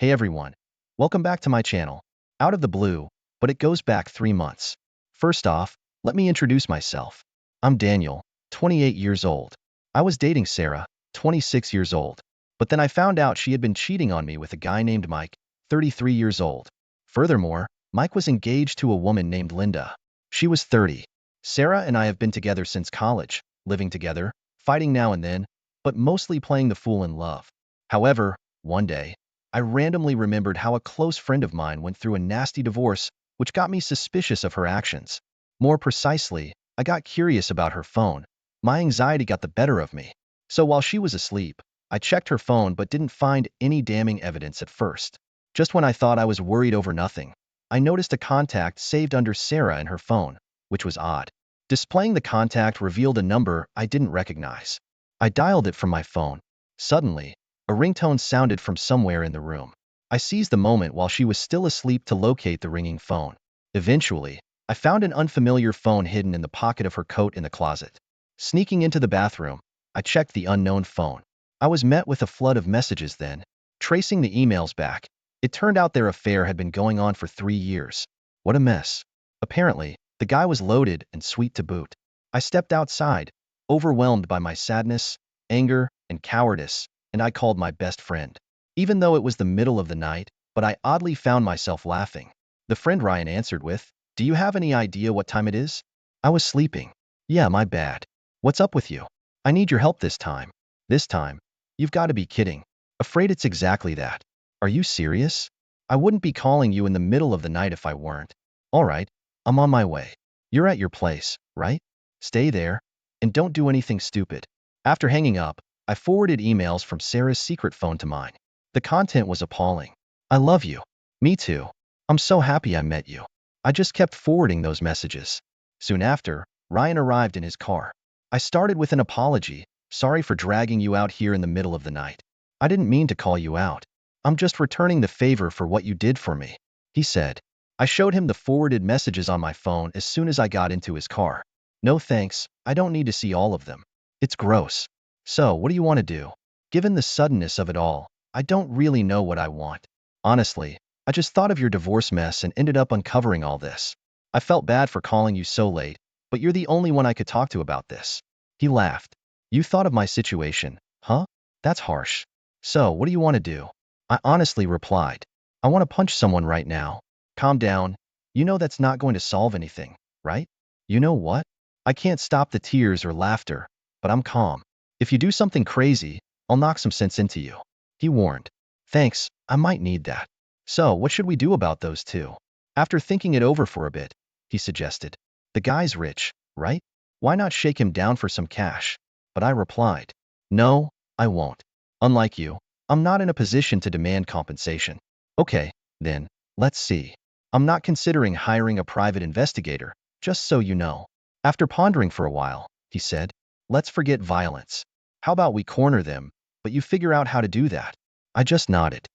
Hey everyone, welcome back to my channel. Out of the blue, but it goes back 3 months. First off, let me introduce myself. I'm Daniel, 28 years old. I was dating Sarah, 26 years old. But then I found out she had been cheating on me with a guy named Mike, 33 years old. Furthermore, Mike was engaged to a woman named Linda. She was 30. Sarah and I have been together since college, living together, fighting now and then, but mostly playing the fool in love. However, one day, I randomly remembered how a close friend of mine went through a nasty divorce, which got me suspicious of her actions. More precisely, I got curious about her phone. My anxiety got the better of me. So while she was asleep, I checked her phone but didn't find any damning evidence at first. Just when I thought I was worried over nothing, I noticed a contact saved under Sarah in her phone, which was odd. Displaying the contact revealed a number I didn't recognize. I dialed it from my phone. Suddenly, a ringtone sounded from somewhere in the room. I seized the moment while she was still asleep to locate the ringing phone. Eventually, I found an unfamiliar phone hidden in the pocket of her coat in the closet. Sneaking into the bathroom, I checked the unknown phone. I was met with a flood of messages then. Tracing the emails back, it turned out their affair had been going on for 3 years. What a mess. Apparently, the guy was loaded and sweet to boot. I stepped outside, overwhelmed by my sadness, anger, and cowardice, and I called my best friend. Even though it was the middle of the night, but I oddly found myself laughing. The friend Ryan answered with, "Do you have any idea what time it is?" I was sleeping. "Yeah, my bad. What's up with you? I need your help this time." "This time? You've got to be kidding." "Afraid it's exactly that." "Are you serious? I wouldn't be calling you in the middle of the night if I weren't." "All right, I'm on my way." "You're at your place, right? Stay there, and don't do anything stupid." After hanging up, I forwarded emails from Sarah's secret phone to mine. The content was appalling. "I love you." "Me too." "I'm so happy I met you." I just kept forwarding those messages. Soon after, Ryan arrived in his car. I started with an apology. "Sorry for dragging you out here in the middle of the night. I didn't mean to call you out. I'm just returning the favor for what you did for me," he said. I showed him the forwarded messages on my phone as soon as I got into his car. "No thanks, I don't need to see all of them. It's gross." "So, what do you want to do?" Given the suddenness of it all, I don't really know what I want. Honestly, I just thought of your divorce mess and ended up uncovering all this. I felt bad for calling you so late, but you're the only one I could talk to about this. He laughed. "You thought of my situation, huh? That's harsh. So, what do you want to do?" I honestly replied, "I want to punch someone right now." "Calm down. You know that's not going to solve anything, right?" "You know what? I can't stop the tears or laughter, but I'm calm. If you do something crazy, I'll knock some sense into you," he warned. "Thanks, I might need that." "So, what should we do about those two?" After thinking it over for a bit, he suggested. "The guy's rich, right? Why not shake him down for some cash?" But I replied, "No, I won't. Unlike you, I'm not in a position to demand compensation." "Okay, then, let's see. I'm not considering hiring a private investigator, just so you know." After pondering for a while, he said, "Let's forget violence. How about we corner them, but you figure out how to do that?" I just nodded.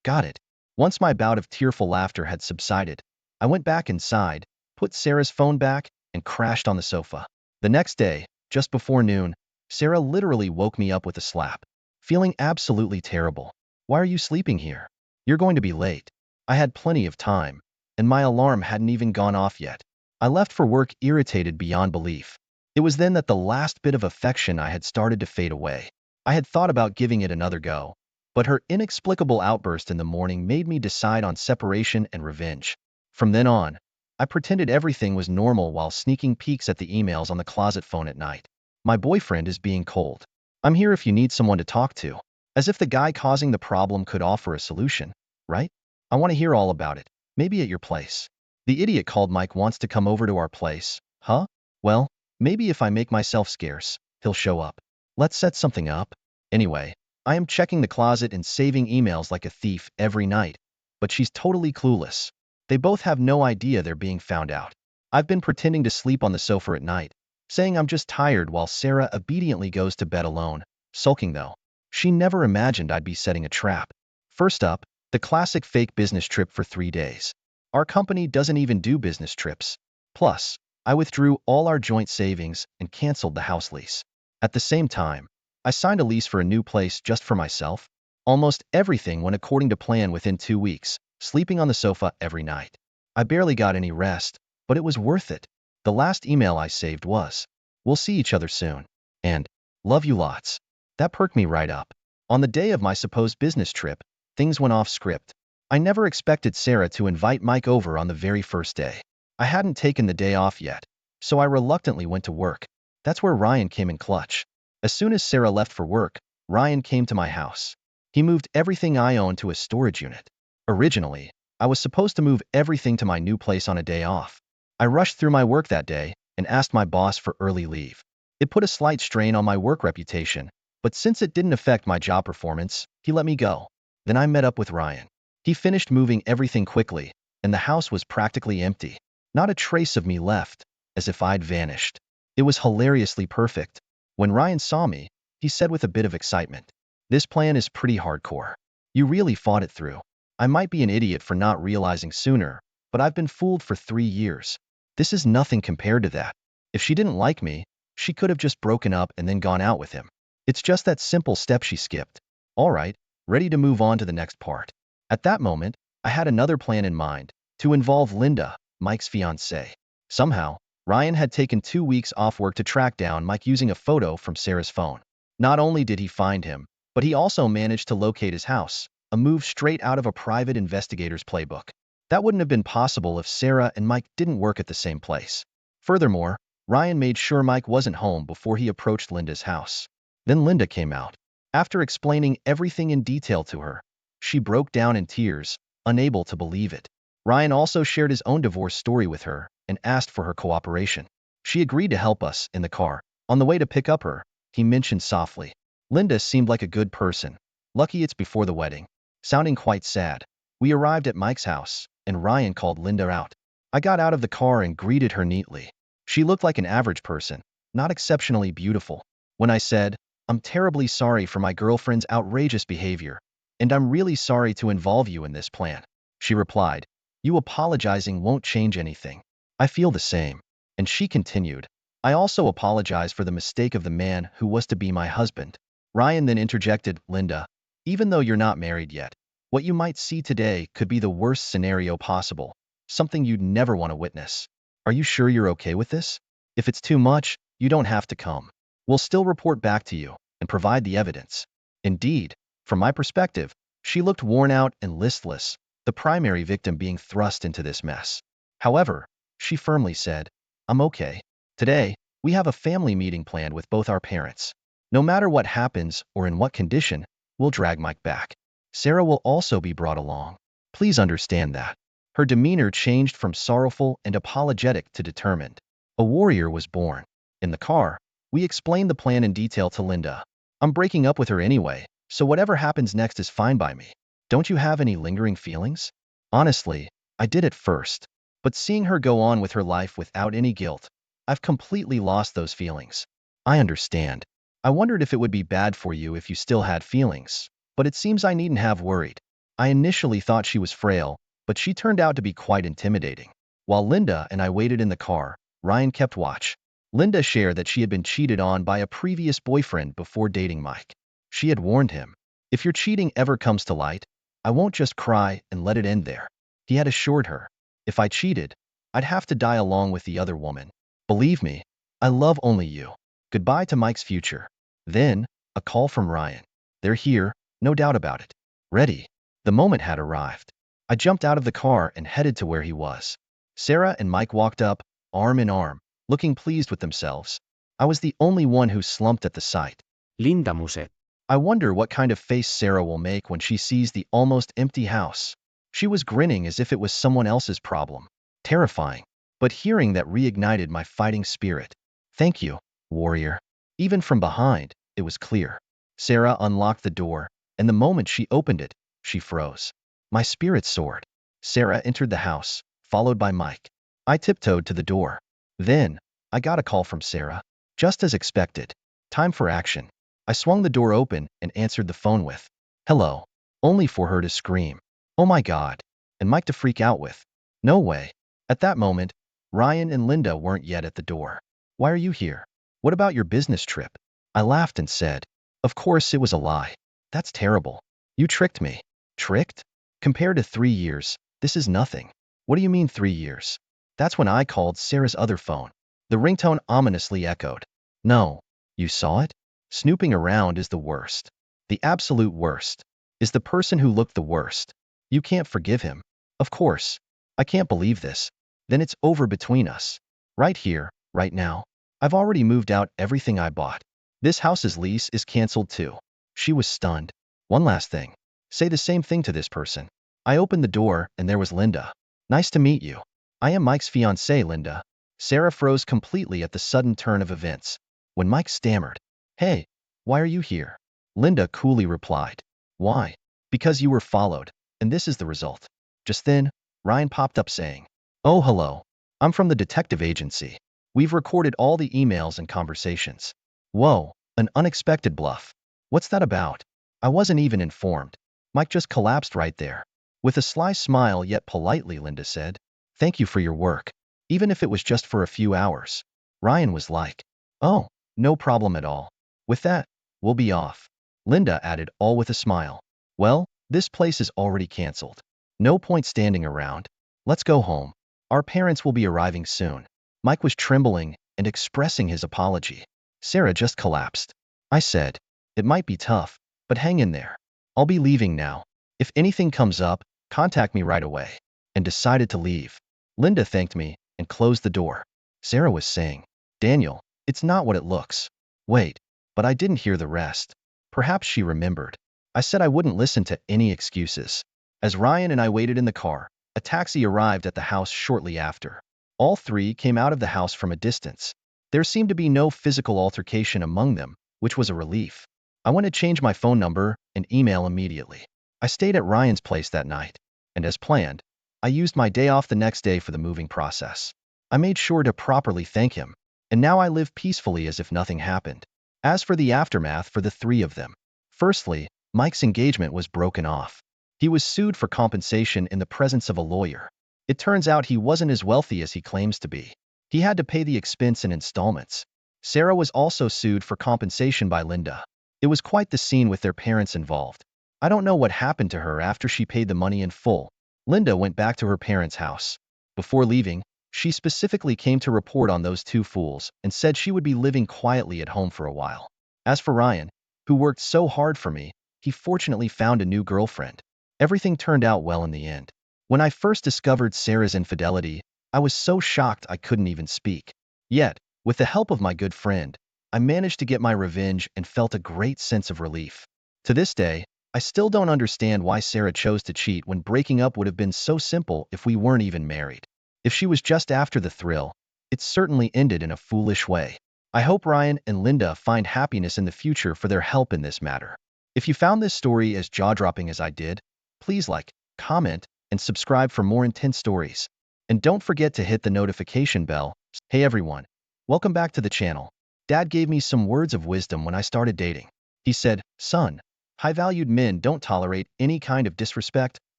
Got it." Once my bout of tearful laughter had subsided, I went back inside, put Sarah's phone back, and crashed on the sofa. The next day, just before noon, Sarah literally woke me up with a slap. Feeling absolutely terrible. "Why are you sleeping here? You're going to be late." I had plenty of time, and my alarm hadn't even gone off yet. I left for work irritated beyond belief. It was then that the last bit of affection I had started to fade away. I had thought about giving it another go, but her inexplicable outburst in the morning made me decide on separation and revenge. From then on, I pretended everything was normal while sneaking peeks at the emails on the closet phone at night. "My boyfriend is being cold. I'm here if you need someone to talk to." As if the guy causing the problem could offer a solution, right? "I want to hear all about it. Maybe at your place." "The idiot called Mike wants to come over to our place." "Huh? Well, maybe if I make myself scarce, he'll show up. Let's set something up." Anyway, I am checking the closet and saving emails like a thief every night, but she's totally clueless. They both have no idea they're being found out. I've been pretending to sleep on the sofa at night, saying I'm just tired while Sarah obediently goes to bed alone, sulking though. She never imagined I'd be setting a trap. First up, the classic fake business trip for 3 days. Our company doesn't even do business trips. Plus, I withdrew all our joint savings and canceled the house lease. At the same time, I signed a lease for a new place just for myself. Almost everything went according to plan within 2 weeks, sleeping on the sofa every night. I barely got any rest, but it was worth it. The last email I saved was, "We'll see each other soon," and "Love you lots." That perked me right up. On the day of my supposed business trip, things went off script. I never expected Sarah to invite Mike over on the very first day. I hadn't taken the day off yet, so I reluctantly went to work. That's where Ryan came in clutch. As soon as Sarah left for work, Ryan came to my house. He moved everything I owned to a storage unit. Originally, I was supposed to move everything to my new place on a day off. I rushed through my work that day and asked my boss for early leave. It put a slight strain on my work reputation, but since it didn't affect my job performance, he let me go. Then I met up with Ryan. He finished moving everything quickly, and the house was practically empty. Not a trace of me left, as if I'd vanished. It was hilariously perfect. When Ryan saw me, he said with a bit of excitement, "This plan is pretty hardcore. You really fought it through. I might be an idiot for not realizing sooner, but I've been fooled for 3 years. This is nothing compared to that. If she didn't like me, she could have just broken up and then gone out with him. It's just that simple step she skipped. All right, ready to move on to the next part." At that moment, I had another plan in mind, to involve Linda, Mike's fiancée. Somehow, Ryan had taken 2 weeks off work to track down Mike using a photo from Sarah's phone. Not only did he find him, but he also managed to locate his house, a move straight out of a private investigator's playbook. That wouldn't have been possible if Sarah and Mike didn't work at the same place. Furthermore, Ryan made sure Mike wasn't home before he approached Linda's house. Then Linda came out. After explaining everything in detail to her, she broke down in tears, unable to believe it. Ryan also shared his own divorce story with her and asked for her cooperation. She agreed to help us in the car. On the way to pick up her, he mentioned softly, "Linda seemed like a good person. Lucky it's before the wedding." Sounding quite sad, we arrived at Mike's house, and Ryan called Linda out. I got out of the car and greeted her neatly. She looked like an average person, not exceptionally beautiful. When I said, "I'm terribly sorry for my girlfriend's outrageous behavior, and I'm really sorry to involve you in this plan," she replied, "You apologizing won't change anything. I feel the same." And she continued, "I also apologize for the mistake of the man who was to be my husband." Ryan then interjected, "Linda, even though you're not married yet, what you might see today could be the worst scenario possible, something you'd never want to witness. Are you sure you're okay with this? If it's too much, you don't have to come. We'll still report back to you and provide the evidence." Indeed, from my perspective, she looked worn out and listless, the primary victim being thrust into this mess. However, she firmly said, "I'm okay. Today, we have a family meeting planned with both our parents. No matter what happens or in what condition, we'll drag Mike back. Sarah will also be brought along. Please understand that." Her demeanor changed from sorrowful and apologetic to determined. A warrior was born. In the car, we explained the plan in detail to Linda. "I'm breaking up with her anyway, so whatever happens next is fine by me. Don't you have any lingering feelings?" Honestly, I did at first, but seeing her go on with her life without any guilt, I've completely lost those feelings. "I understand. I wondered if it would be bad for you if you still had feelings, but it seems I needn't have worried." I initially thought she was frail, but she turned out to be quite intimidating. While Linda and I waited in the car, Ryan kept watch. Linda shared that she had been cheated on by a previous boyfriend before dating Mike. She had warned him, "If your cheating ever comes to light, I won't just cry and let it end there." He had assured her, "If I cheated, I'd have to die along with the other woman. Believe me, I love only you. Goodbye to Mike's future." Then, a call from Ryan. "They're here, no doubt about it." Ready. The moment had arrived. I jumped out of the car and headed to where he was. Sarah and Mike walked up, arm in arm, looking pleased with themselves. I was the only one who slumped at the sight. Linda muset. I wonder what kind of face Sarah will make when she sees the almost empty house. She was grinning as if it was someone else's problem. Terrifying. But hearing that reignited my fighting spirit. "Thank you, warrior." Even from behind, it was clear. Sarah unlocked the door, and the moment she opened it, she froze. My spirit soared. Sarah entered the house, followed by Mike. I tiptoed to the door. Then, I got a call from Sarah. Just as expected. Time for action. I swung the door open and answered the phone with, "Hello," only for her to scream, "Oh my God," and Mike to freak out with, "No way." At that moment, Ryan and Linda weren't yet at the door. "Why are you here? What about your business trip?" I laughed and said, "Of course it was a lie." "That's terrible. You tricked me. Tricked? Compared to 3 years, this is nothing. What do you mean 3 years? That's when I called Sarah's other phone. The ringtone ominously echoed. No. You saw it? Snooping around is the worst. The absolute worst. Is the person who looked the worst. You can't forgive him. Of course. I can't believe this. Then it's over between us. Right here, right now. I've already moved out everything I bought. This house's lease is canceled too. She was stunned. One last thing. Say the same thing to this person. I opened the door and there was Linda. Nice to meet you. I am Mike's fiancée, Linda. Sarah froze completely at the sudden turn of events. When Mike stammered, "Hey, why are you here?" Linda coolly replied, "Why? Because you were followed, and this is the result." Just then, Ryan popped up saying, "Oh, hello. I'm from the detective agency. We've recorded all the emails and conversations." Whoa, an unexpected bluff. What's that about? I wasn't even informed. Mike just collapsed right there. With a sly smile yet politely, Linda said, "Thank you for your work. Even if it was just for a few hours." Ryan was like, "Oh, no problem at all. With that, we'll be off." Linda added, all with a smile, "Well, this place is already canceled. No point standing around. Let's go home. Our parents will be arriving soon." Mike was trembling and expressing his apology. Sarah just collapsed. I said, "It might be tough, but hang in there. I'll be leaving now. If anything comes up, contact me right away," and decided to leave. Linda thanked me and closed the door. Sarah was saying, "Daniel, it's not what it looks." Wait, but I didn't hear the rest. Perhaps she remembered. I said I wouldn't listen to any excuses. As Ryan and I waited in the car, a taxi arrived at the house shortly after. All three came out of the house from a distance. There seemed to be no physical altercation among them, which was a relief. I went to change my phone number and email immediately. I stayed at Ryan's place that night, and as planned, I used my day off the next day for the moving process. I made sure to properly thank him, and now I live peacefully as if nothing happened. As for the aftermath for the three of them, firstly, Mike's engagement was broken off. He was sued for compensation in the presence of a lawyer. It turns out he wasn't as wealthy as he claims to be. He had to pay the expense in installments. Sarah was also sued for compensation by Linda. It was quite the scene with their parents involved. I don't know what happened to her after she paid the money in full. Linda went back to her parents' house. Before leaving, she specifically came to report on those two fools and said she would be living quietly at home for a while. As for Ryan, who worked so hard for me, he fortunately found a new girlfriend. Everything turned out well in the end. When I first discovered Sarah's infidelity, I was so shocked I couldn't even speak. Yet, with the help of my good friend, I managed to get my revenge and felt a great sense of relief. To this day, I still don't understand why Sarah chose to cheat when breaking up would have been so simple if we weren't even married. If she was just after the thrill, it certainly ended in a foolish way. I hope Ryan and Linda find happiness in the future for their help in this matter. If you found this story as jaw-dropping as I did, please like, comment, and subscribe for more intense stories. And don't forget to hit the notification bell. Hey everyone, welcome back to the channel. Dad gave me some words of wisdom when I started dating. He said, "Son, high-valued men don't tolerate any kind of disrespect,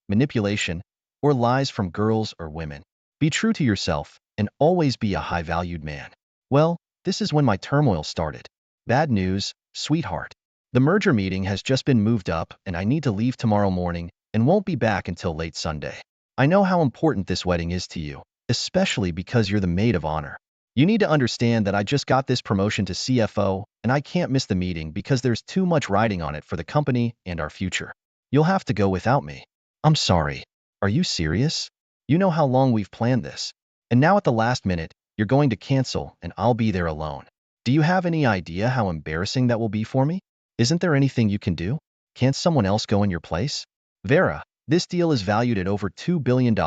manipulation, or lies from girls or women. Be true to yourself and always be a high-valued man." Well, this is when my turmoil started. Bad news, sweetheart. The merger meeting has just been moved up and I need to leave tomorrow morning and won't be back until late Sunday. I know how important this wedding is to you, especially because you're the maid of honor. You need to understand that I just got this promotion to CFO and I can't miss the meeting because there's too much riding on it for the company and our future. You'll have to go without me. I'm sorry. Are you serious? You know how long we've planned this. And now at the last minute, you're going to cancel and I'll be there alone. Do you have any idea how embarrassing that will be for me? Isn't there anything you can do? Can't someone else go in your place? Vera, this deal is valued at over $2 billion,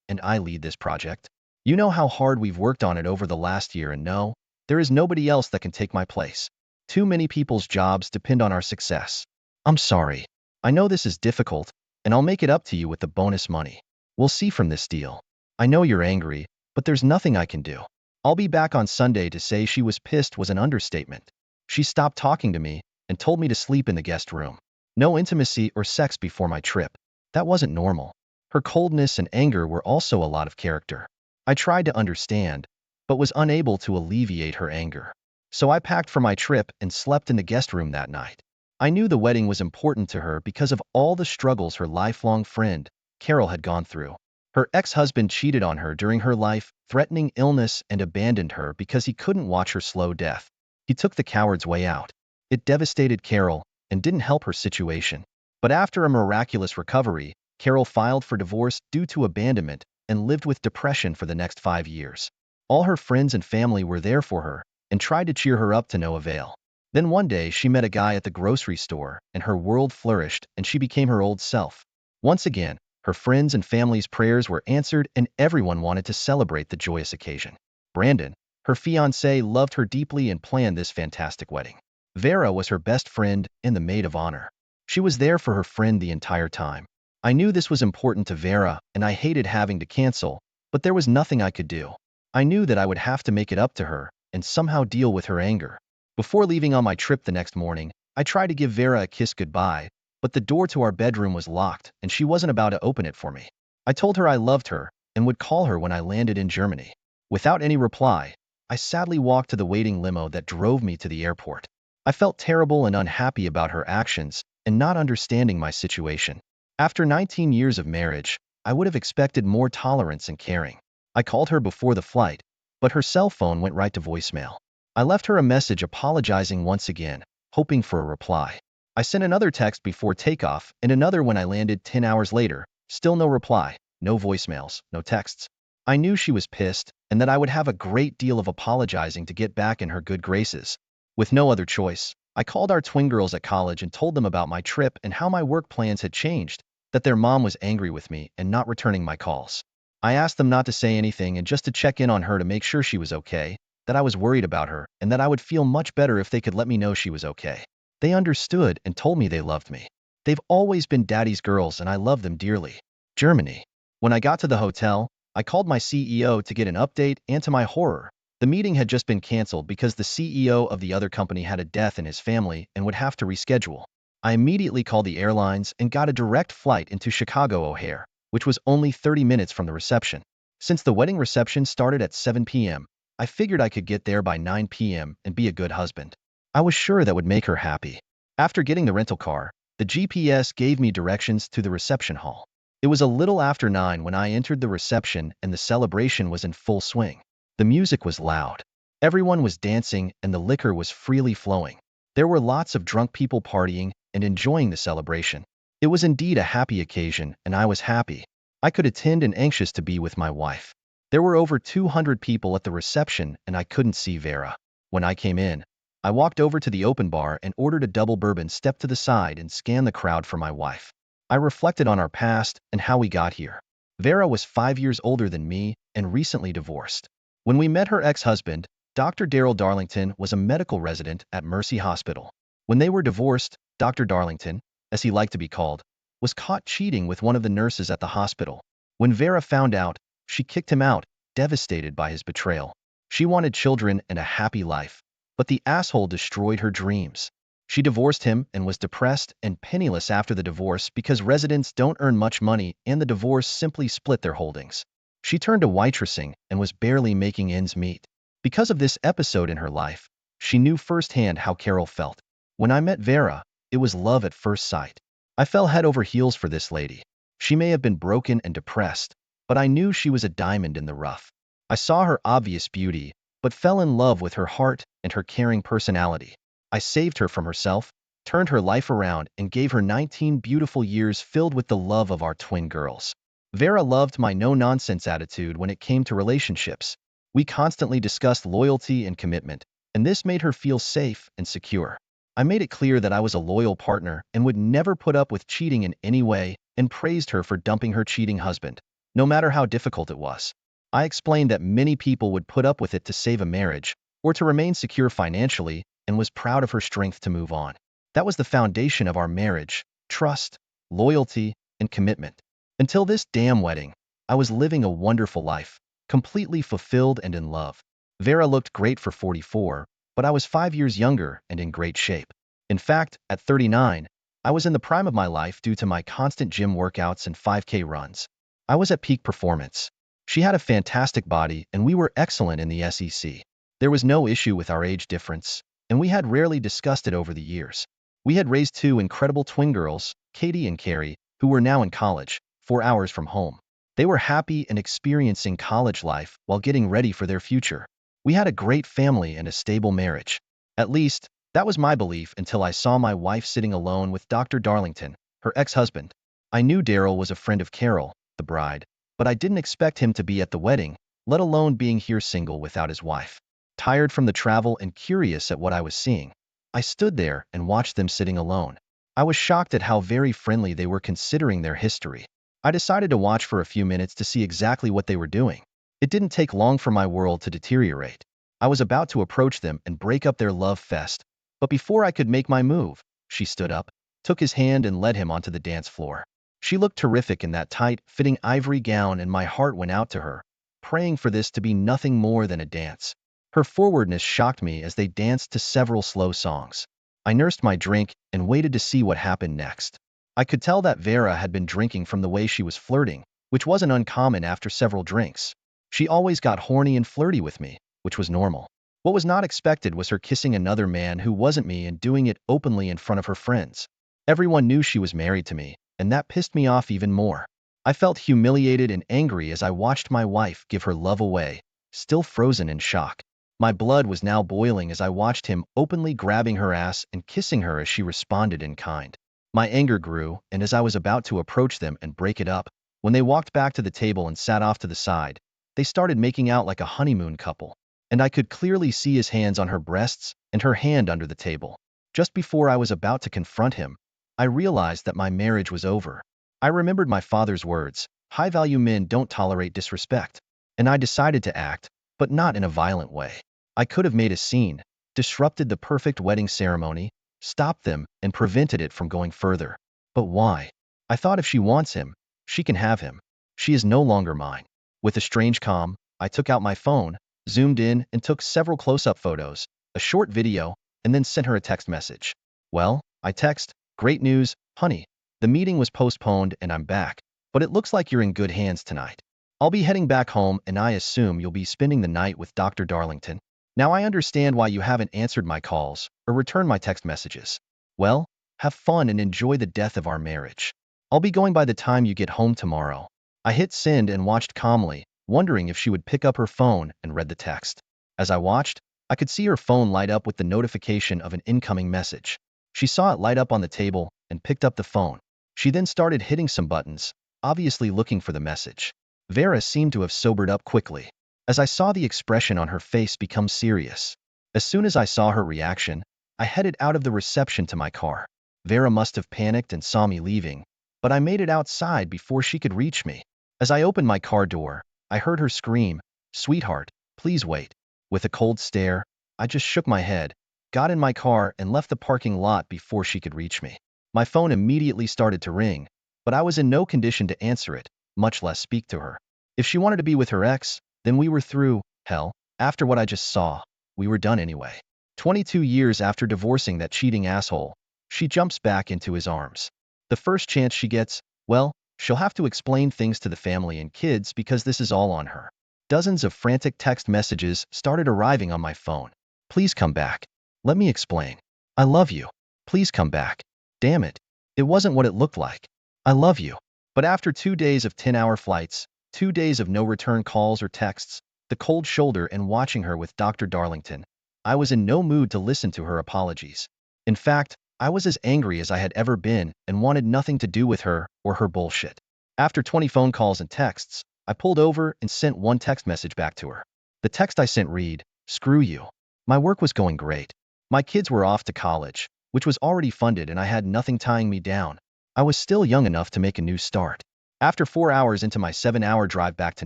and I lead this project. You know how hard we've worked on it over the last year, and no, there is nobody else that can take my place. Too many people's jobs depend on our success. I'm sorry. I know this is difficult, and I'll make it up to you with the bonus money. We'll see from this deal. I know you're angry, but there's nothing I can do. I'll be back on Sunday. To say she was pissed was an understatement. She stopped talking to me and told me to sleep in the guest room. No intimacy or sex before my trip. That wasn't normal. Her coldness and anger were also a lot of character. I tried to understand, but was unable to alleviate her anger. So I packed for my trip and slept in the guest room that night. I knew the wedding was important to her because of all the struggles her lifelong friend, Carol, had gone through. Her ex-husband cheated on her during her life, threatening illness, and abandoned her because he couldn't watch her slow death. He took the coward's way out. It devastated Carol and didn't help her situation. But after a miraculous recovery, Carol filed for divorce due to abandonment and lived with depression for the next 5 years. All her friends and family were there for her and tried to cheer her up to no avail. Then one day she met a guy at the grocery store and her world flourished and she became her old self. Once again, her friends and family's prayers were answered and everyone wanted to celebrate the joyous occasion. Brandon, her fiancé, loved her deeply and planned this fantastic wedding. Vera was her best friend and the maid of honor. She was there for her friend the entire time. I knew this was important to Vera and I hated having to cancel, but there was nothing I could do. I knew that I would have to make it up to her and somehow deal with her anger. Before leaving on my trip the next morning, I tried to give Vera a kiss goodbye, but the door to our bedroom was locked and she wasn't about to open it for me. I told her I loved her and would call her when I landed in Germany. Without any reply, I sadly walked to the waiting limo that drove me to the airport. I felt terrible and unhappy about her actions and not understanding my situation. After 19 years of marriage, I would have expected more tolerance and caring. I called her before the flight, but her cell phone went right to voicemail. I left her a message apologizing once again, hoping for a reply. I sent another text before takeoff and another when I landed 10 hours later. Still no reply, no voicemails, no texts. I knew she was pissed and that I would have a great deal of apologizing to get back in her good graces. With no other choice, I called our twin girls at college and told them about my trip and how my work plans had changed, that their mom was angry with me and not returning my calls. I asked them not to say anything and just to check in on her to make sure she was okay, that I was worried about her, and that I would feel much better if they could let me know she was okay. They understood and told me they loved me. They've always been daddy's girls and I love them dearly. Germany. When I got to the hotel, I called my CEO to get an update and to my horror, the meeting had just been canceled because the CEO of the other company had a death in his family and would have to reschedule. I immediately called the airlines and got a direct flight into Chicago O'Hare, which was only 30 minutes from the reception. Since the wedding reception started at 7 p.m., I figured I could get there by 9 p.m. and be a good husband. I was sure that would make her happy. After getting the rental car, the GPS gave me directions to the reception hall. It was a little after 9 when I entered the reception and the celebration was in full swing. The music was loud. Everyone was dancing and the liquor was freely flowing. There were lots of drunk people partying and enjoying the celebration. It was indeed a happy occasion and I was happy. I could attend and anxious to be with my wife. There were over 200 people at the reception and I couldn't see Vera. When I came in, I walked over to the open bar and ordered a double bourbon, stepped to the side and scanned the crowd for my wife. I reflected on our past and how we got here. Vera was 5 years older than me and recently divorced. When we met her ex-husband, Dr. Daryl Darlington was a medical resident at Mercy Hospital. When they were divorced, Dr. Darlington, as he liked to be called, was caught cheating with one of the nurses at the hospital. When Vera found out, she kicked him out, devastated by his betrayal. She wanted children and a happy life, but the asshole destroyed her dreams. She divorced him and was depressed and penniless after the divorce because residents don't earn much money and the divorce simply split their holdings. She turned to waitressing and was barely making ends meet. Because of this episode in her life, she knew firsthand how Carol felt. When I met Vera, it was love at first sight. I fell head over heels for this lady. She may have been broken and depressed, but I knew she was a diamond in the rough. I saw her obvious beauty, but fell in love with her heart and her caring personality. I saved her from herself, turned her life around, and gave her 19 beautiful years filled with the love of our twin girls. Vera loved my no-nonsense attitude when it came to relationships. We constantly discussed loyalty and commitment, and this made her feel safe and secure. I made it clear that I was a loyal partner and would never put up with cheating in any way, and praised her for dumping her cheating husband, no matter how difficult it was. I explained that many people would put up with it to save a marriage or to remain secure financially, and was proud of her strength to move on. That was the foundation of our marriage: trust, loyalty, and commitment. Until this damn wedding, I was living a wonderful life, completely fulfilled and in love. Vera looked great for 44, but I was 5 years younger and in great shape. In fact, at 39, I was in the prime of my life due to my constant gym workouts and 5K runs. I was at peak performance. She had a fantastic body and we were excellent in the SEC. There was no issue with our age difference, and we had rarely discussed it over the years. We had raised two incredible twin girls, Katie and Carrie, who were now in college, 4 hours from home. They were happy and experiencing college life while getting ready for their future. We had a great family and a stable marriage. At least, that was my belief until I saw my wife sitting alone with Dr. Darlington, her ex-husband. I knew Daryl was a friend of Carol, the bride, but I didn't expect him to be at the wedding, let alone being here single without his wife. Tired from the travel and curious at what I was seeing, I stood there and watched them sitting alone. I was shocked at how very friendly they were considering their history. I decided to watch for a few minutes to see exactly what they were doing. It didn't take long for my world to deteriorate. I was about to approach them and break up their love fest, but before I could make my move, she stood up, took his hand and led him onto the dance floor. She looked terrific in that tight, fitting ivory gown and my heart went out to her, praying for this to be nothing more than a dance. Her forwardness shocked me as they danced to several slow songs. I nursed my drink and waited to see what happened next. I could tell that Vera had been drinking from the way she was flirting, which wasn't uncommon after several drinks. She always got horny and flirty with me, which was normal. What was not expected was her kissing another man who wasn't me and doing it openly in front of her friends. Everyone knew she was married to me, and that pissed me off even more. I felt humiliated and angry as I watched my wife give her love away, still frozen in shock. My blood was now boiling as I watched him openly grabbing her ass and kissing her as she responded in kind. My anger grew, and as I was about to approach them and break it up, when they walked back to the table and sat off to the side, they started making out like a honeymoon couple, and I could clearly see his hands on her breasts and her hand under the table. Just before I was about to confront him, I realized that my marriage was over. I remembered my father's words, high-value men don't tolerate disrespect, and I decided to act, but not in a violent way. I could have made a scene, disrupted the perfect wedding ceremony, stopped them, and prevented it from going further. But why? I thought if she wants him, she can have him. She is no longer mine. With a strange calm, I took out my phone, zoomed in, and took several close-up photos, a short video, and then sent her a text message. Well, I text, great news, honey. The meeting was postponed and I'm back, but it looks like you're in good hands tonight. I'll be heading back home and I assume you'll be spending the night with Dr. Darlington. Now I understand why you haven't answered my calls or returned my text messages. Well, have fun and enjoy the death of our marriage. I'll be going by the time you get home tomorrow. I hit send and watched calmly, wondering if she would pick up her phone and read the text. As I watched, I could see her phone light up with the notification of an incoming message. She saw it light up on the table and picked up the phone. She then started hitting some buttons, obviously looking for the message. Vera seemed to have sobered up quickly, as I saw the expression on her face become serious. As soon as I saw her reaction, I headed out of the reception to my car. Vera must have panicked and saw me leaving, but I made it outside before she could reach me. As I opened my car door, I heard her scream, "Sweetheart, please wait." With a cold stare, I just shook my head, got in my car, and left the parking lot before she could reach me. My phone immediately started to ring, but I was in no condition to answer it, much less speak to her. If she wanted to be with her ex, then we were through. Hell, after what I just saw, we were done anyway. 22 years after divorcing that cheating asshole, she jumps back into his arms. The first chance she gets, well, she'll have to explain things to the family and kids because this is all on her. Dozens of frantic text messages started arriving on my phone. Please come back. Let me explain. I love you. Please come back. Damn it. It wasn't what it looked like. I love you. But after 2 days of 10-hour flights, 2 days of no return calls or texts, the cold shoulder and watching her with Dr. Darlington, I was in no mood to listen to her apologies. In fact, I was as angry as I had ever been and wanted nothing to do with her or her bullshit. After 20 phone calls and texts, I pulled over and sent one text message back to her. The text I sent read, "Screw you. My work was going great. My kids were off to college, which was already funded, and I had nothing tying me down. I was still young enough to make a new start." After 4 hours into my 7-hour drive back to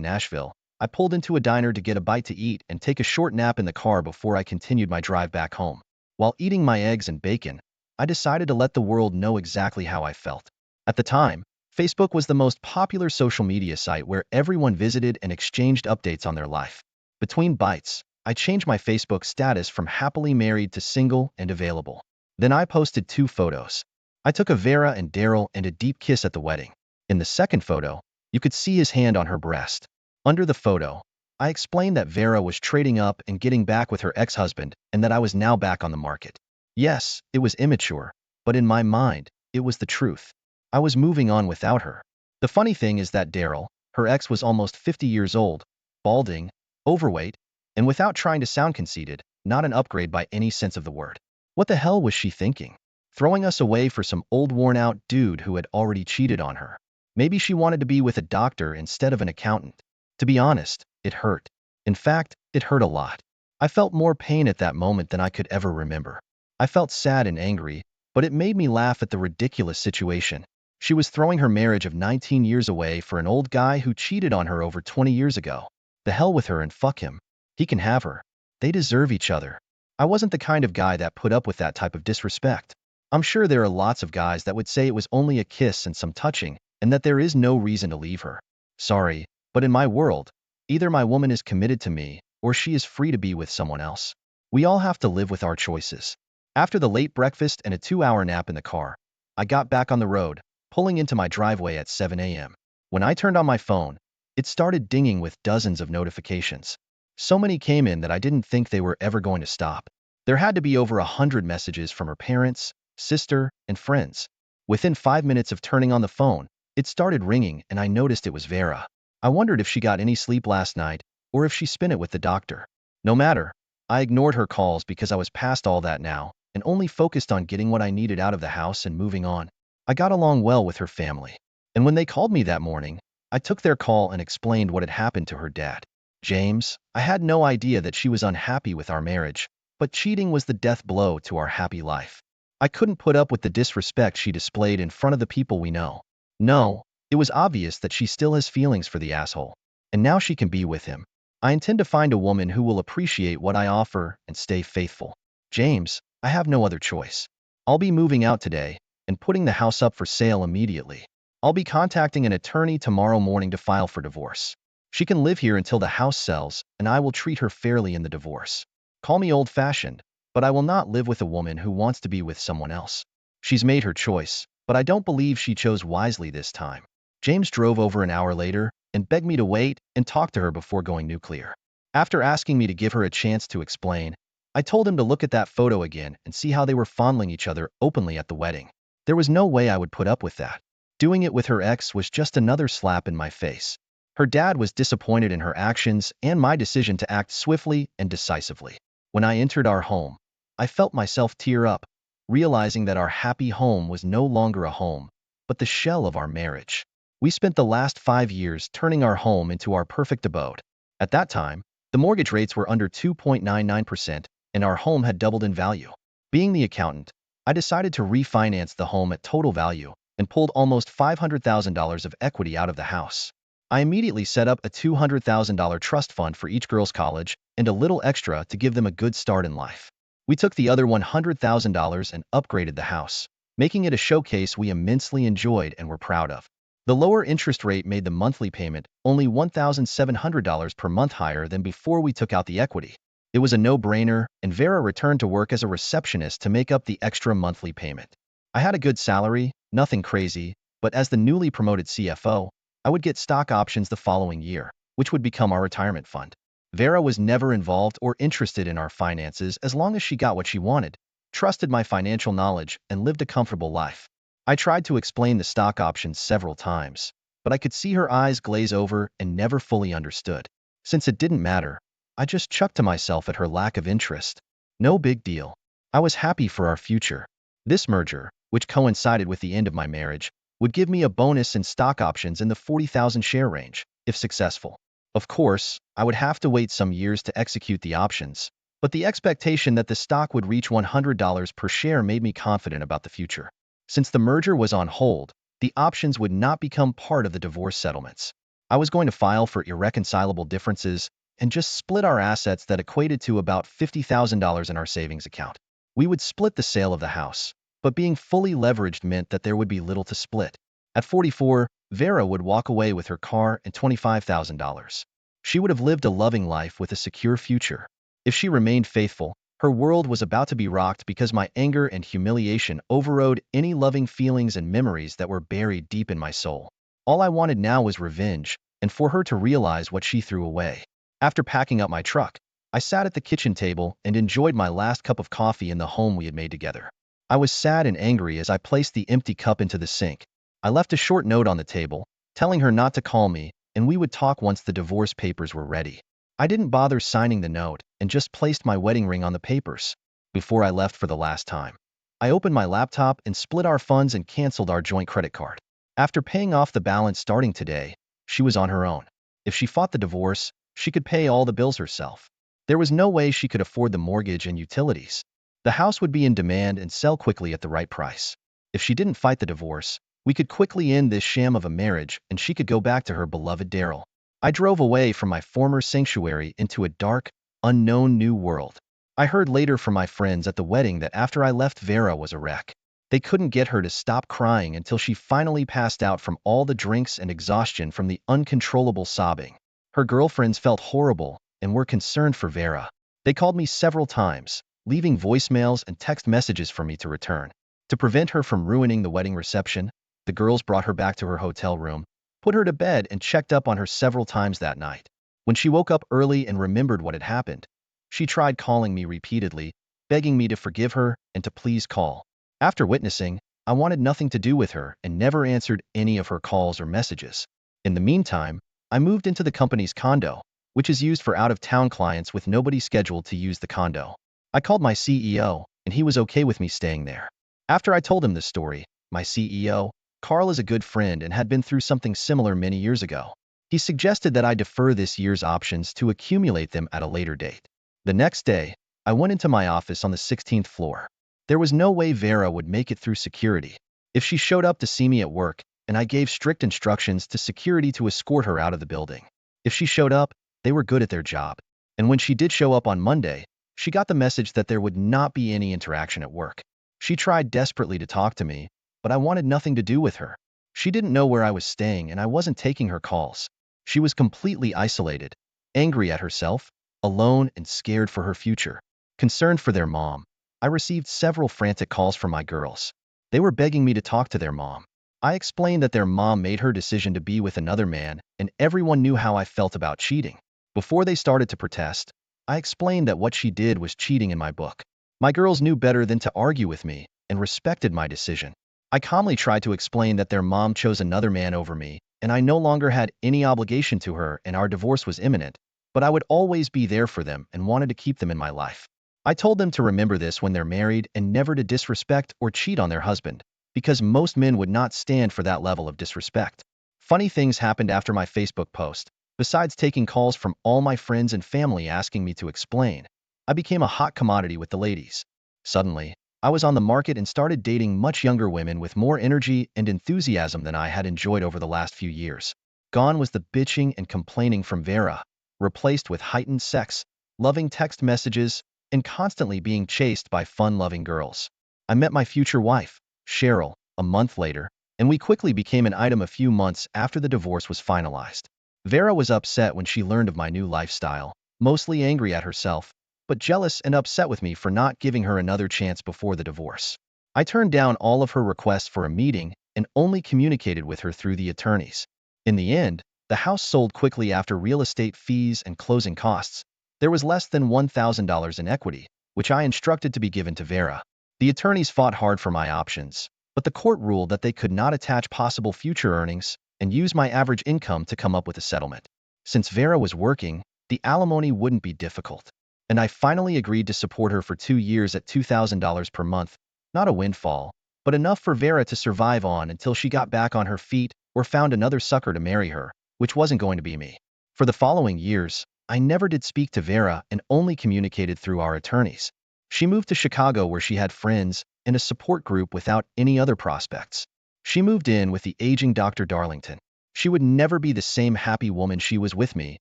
Nashville, I pulled into a diner to get a bite to eat and take a short nap in the car before I continued my drive back home. While eating my eggs and bacon, I decided to let the world know exactly how I felt. At the time, Facebook was the most popular social media site where everyone visited and exchanged updates on their life. Between bites, I changed my Facebook status from happily married to single and available. Then I posted 2 photos. I took a Vera and Daryl and a deep kiss at the wedding. In the second photo, you could see his hand on her breast. Under the photo, I explained that Vera was trading up and getting back with her ex-husband and that I was now back on the market. Yes, it was immature, but in my mind, it was the truth. I was moving on without her. The funny thing is that Daryl, her ex, was almost 50 years old, balding, overweight, and without trying to sound conceited, not an upgrade by any sense of the word. What the hell was she thinking? Throwing us away for some old worn-out dude who had already cheated on her. Maybe she wanted to be with a doctor instead of an accountant. To be honest, it hurt. In fact, it hurt a lot. I felt more pain at that moment than I could ever remember. I felt sad and angry, but it made me laugh at the ridiculous situation. She was throwing her marriage of 19 years away for an old guy who cheated on her over 20 years ago. The hell with her and fuck him. He can have her. They deserve each other. I wasn't the kind of guy that put up with that type of disrespect. I'm sure there are lots of guys that would say it was only a kiss and some touching, and that there is no reason to leave her. Sorry, but in my world, either my woman is committed to me, or she is free to be with someone else. We all have to live with our choices. After the late breakfast and a 2-hour nap in the car, I got back on the road, pulling into my driveway at 7 a.m. When I turned on my phone, it started dinging with dozens of notifications. So many came in that I didn't think they were ever going to stop. There had to be over 100 messages from her parents, sister, and friends. Within 5 minutes of turning on the phone, it started ringing and I noticed it was Vera. I wondered if she got any sleep last night or if she spent it with the doctor. No matter, I ignored her calls because I was past all that now and only focused on getting what I needed out of the house and moving on. I got along well with her family. And when they called me that morning, I took their call and explained what had happened to her dad. James, I had no idea that she was unhappy with our marriage, but cheating was the death blow to our happy life. I couldn't put up with the disrespect she displayed in front of the people we know. No, it was obvious that she still has feelings for the asshole. And now she can be with him. I intend to find a woman who will appreciate what I offer and stay faithful. James, I have no other choice. I'll be moving out today and putting the house up for sale immediately. I'll be contacting an attorney tomorrow morning to file for divorce. She can live here until the house sells, and I will treat her fairly in the divorce. Call me old-fashioned, but I will not live with a woman who wants to be with someone else. She's made her choice, but I don't believe she chose wisely this time. James drove over an hour later and begged me to wait and talk to her before going nuclear. After asking me to give her a chance to explain, I told him to look at that photo again and see how they were fondling each other openly at the wedding. There was no way I would put up with that. Doing it with her ex was just another slap in my face. Her dad was disappointed in her actions and my decision to act swiftly and decisively. When I entered our home, I felt myself tear up, realizing that our happy home was no longer a home, but the shell of our marriage. We spent the last 5 years turning our home into our perfect abode. At that time, the mortgage rates were under 2.99%, and our home had doubled in value. Being the accountant, I decided to refinance the home at total value and pulled almost $500,000 of equity out of the house. I immediately set up a $200,000 trust fund for each girl's college and a little extra to give them a good start in life. We took the other $100,000 and upgraded the house, making it a showcase we immensely enjoyed and were proud of. The lower interest rate made the monthly payment only $1,700 per month higher than before we took out the equity. It was a no-brainer, and Vera returned to work as a receptionist to make up the extra monthly payment. I had a good salary, nothing crazy, but as the newly promoted CFO, I would get stock options the following year, which would become our retirement fund. Vera was never involved or interested in our finances as long as she got what she wanted, trusted my financial knowledge, and lived a comfortable life. I tried to explain the stock options several times, but I could see her eyes glaze over and never fully understood. Since it didn't matter, I just chucked to myself at her lack of interest. No big deal. I was happy for our future. This merger, which coincided with the end of my marriage, would give me a bonus in stock options in the 40,000 share range, if successful. Of course, I would have to wait some years to execute the options, but the expectation that the stock would reach $100 per share made me confident about the future. Since the merger was on hold, the options would not become part of the divorce settlements. I was going to file for irreconcilable differences and just split our assets that equated to about $50,000 in our savings account. We would split the sale of the house, but being fully leveraged meant that there would be little to split. At 44, Vera would walk away with her car and $25,000. She would have lived a loving life with a secure future. If she remained faithful, her world was about to be rocked because my anger and humiliation overrode any loving feelings and memories that were buried deep in my soul. All I wanted now was revenge, and for her to realize what she threw away. After packing up my truck, I sat at the kitchen table and enjoyed my last cup of coffee in the home we had made together. I was sad and angry as I placed the empty cup into the sink. I left a short note on the table, telling her not to call me, and we would talk once the divorce papers were ready. I didn't bother signing the note and just placed my wedding ring on the papers. Before I left for the last time, I opened my laptop and split our funds and canceled our joint credit card. After paying off the balance starting today, she was on her own. If she fought the divorce, she could pay all the bills herself. There was no way she could afford the mortgage and utilities. The house would be in demand and sell quickly at the right price. If she didn't fight the divorce, we could quickly end this sham of a marriage and she could go back to her beloved Daryl. I drove away from my former sanctuary into a dark, unknown new world. I heard later from my friends at the wedding that after I left, Vera was a wreck. They couldn't get her to stop crying until she finally passed out from all the drinks and exhaustion from the uncontrollable sobbing. Her girlfriends felt horrible and were concerned for Vera. They called me several times, leaving voicemails and text messages for me to return. To prevent her from ruining the wedding reception, the girls brought her back to her hotel room, put her to bed, and checked up on her several times that night. When she woke up early and remembered what had happened, she tried calling me repeatedly, begging me to forgive her and to please call. After witnessing, I wanted nothing to do with her and never answered any of her calls or messages. In the meantime, I moved into the company's condo, which is used for out-of-town clients with nobody scheduled to use the condo. I called my CEO, and he was okay with me staying there. After I told him this story, my CEO, Carl, is a good friend and had been through something similar many years ago. He suggested that I defer this year's options to accumulate them at a later date. The next day, I went into my office on the 16th floor. There was no way Vera would make it through security. If she showed up to see me at work, and I gave strict instructions to security to escort her out of the building. If she showed up, they were good at their job. And when she did show up on Monday, she got the message that there would not be any interaction at work. She tried desperately to talk to me, but I wanted nothing to do with her. She didn't know where I was staying and I wasn't taking her calls. She was completely isolated, angry at herself, alone and scared for her future. Concerned for their mom, I received several frantic calls from my girls. They were begging me to talk to their mom. I explained that their mom made her decision to be with another man, and everyone knew how I felt about cheating. Before they started to protest, I explained that what she did was cheating in my book. My girls knew better than to argue with me and respected my decision. I calmly tried to explain that their mom chose another man over me, and I no longer had any obligation to her and our divorce was imminent, but I would always be there for them and wanted to keep them in my life. I told them to remember this when they're married and never to disrespect or cheat on their husband, because most men would not stand for that level of disrespect. Funny things happened after my Facebook post. Besides taking calls from all my friends and family asking me to explain, I became a hot commodity with the ladies. Suddenly, I was on the market and started dating much younger women with more energy and enthusiasm than I had enjoyed over the last few years. Gone was the bitching and complaining from Vera, replaced with heightened sex, loving text messages, and constantly being chased by fun-loving girls. I met my future wife, Cheryl, a month later, and we quickly became an item a few months after the divorce was finalized. Vera was upset when she learned of my new lifestyle, mostly angry at herself, but jealous and upset with me for not giving her another chance before the divorce. I turned down all of her requests for a meeting and only communicated with her through the attorneys. In the end, the house sold quickly after real estate fees and closing costs. There was less than $1,000 in equity, which I instructed to be given to Vera. The attorneys fought hard for my options, but the court ruled that they could not attach possible future earnings and use my average income to come up with a settlement. Since Vera was working, the alimony wouldn't be difficult, and I finally agreed to support her for 2 years at $2,000 per month, not a windfall, but enough for Vera to survive on until she got back on her feet or found another sucker to marry her, which wasn't going to be me. For the following years, I never did speak to Vera and only communicated through our attorneys. She moved to Chicago where she had friends and a support group without any other prospects. She moved in with the aging Dr. Darlington. She would never be the same happy woman she was with me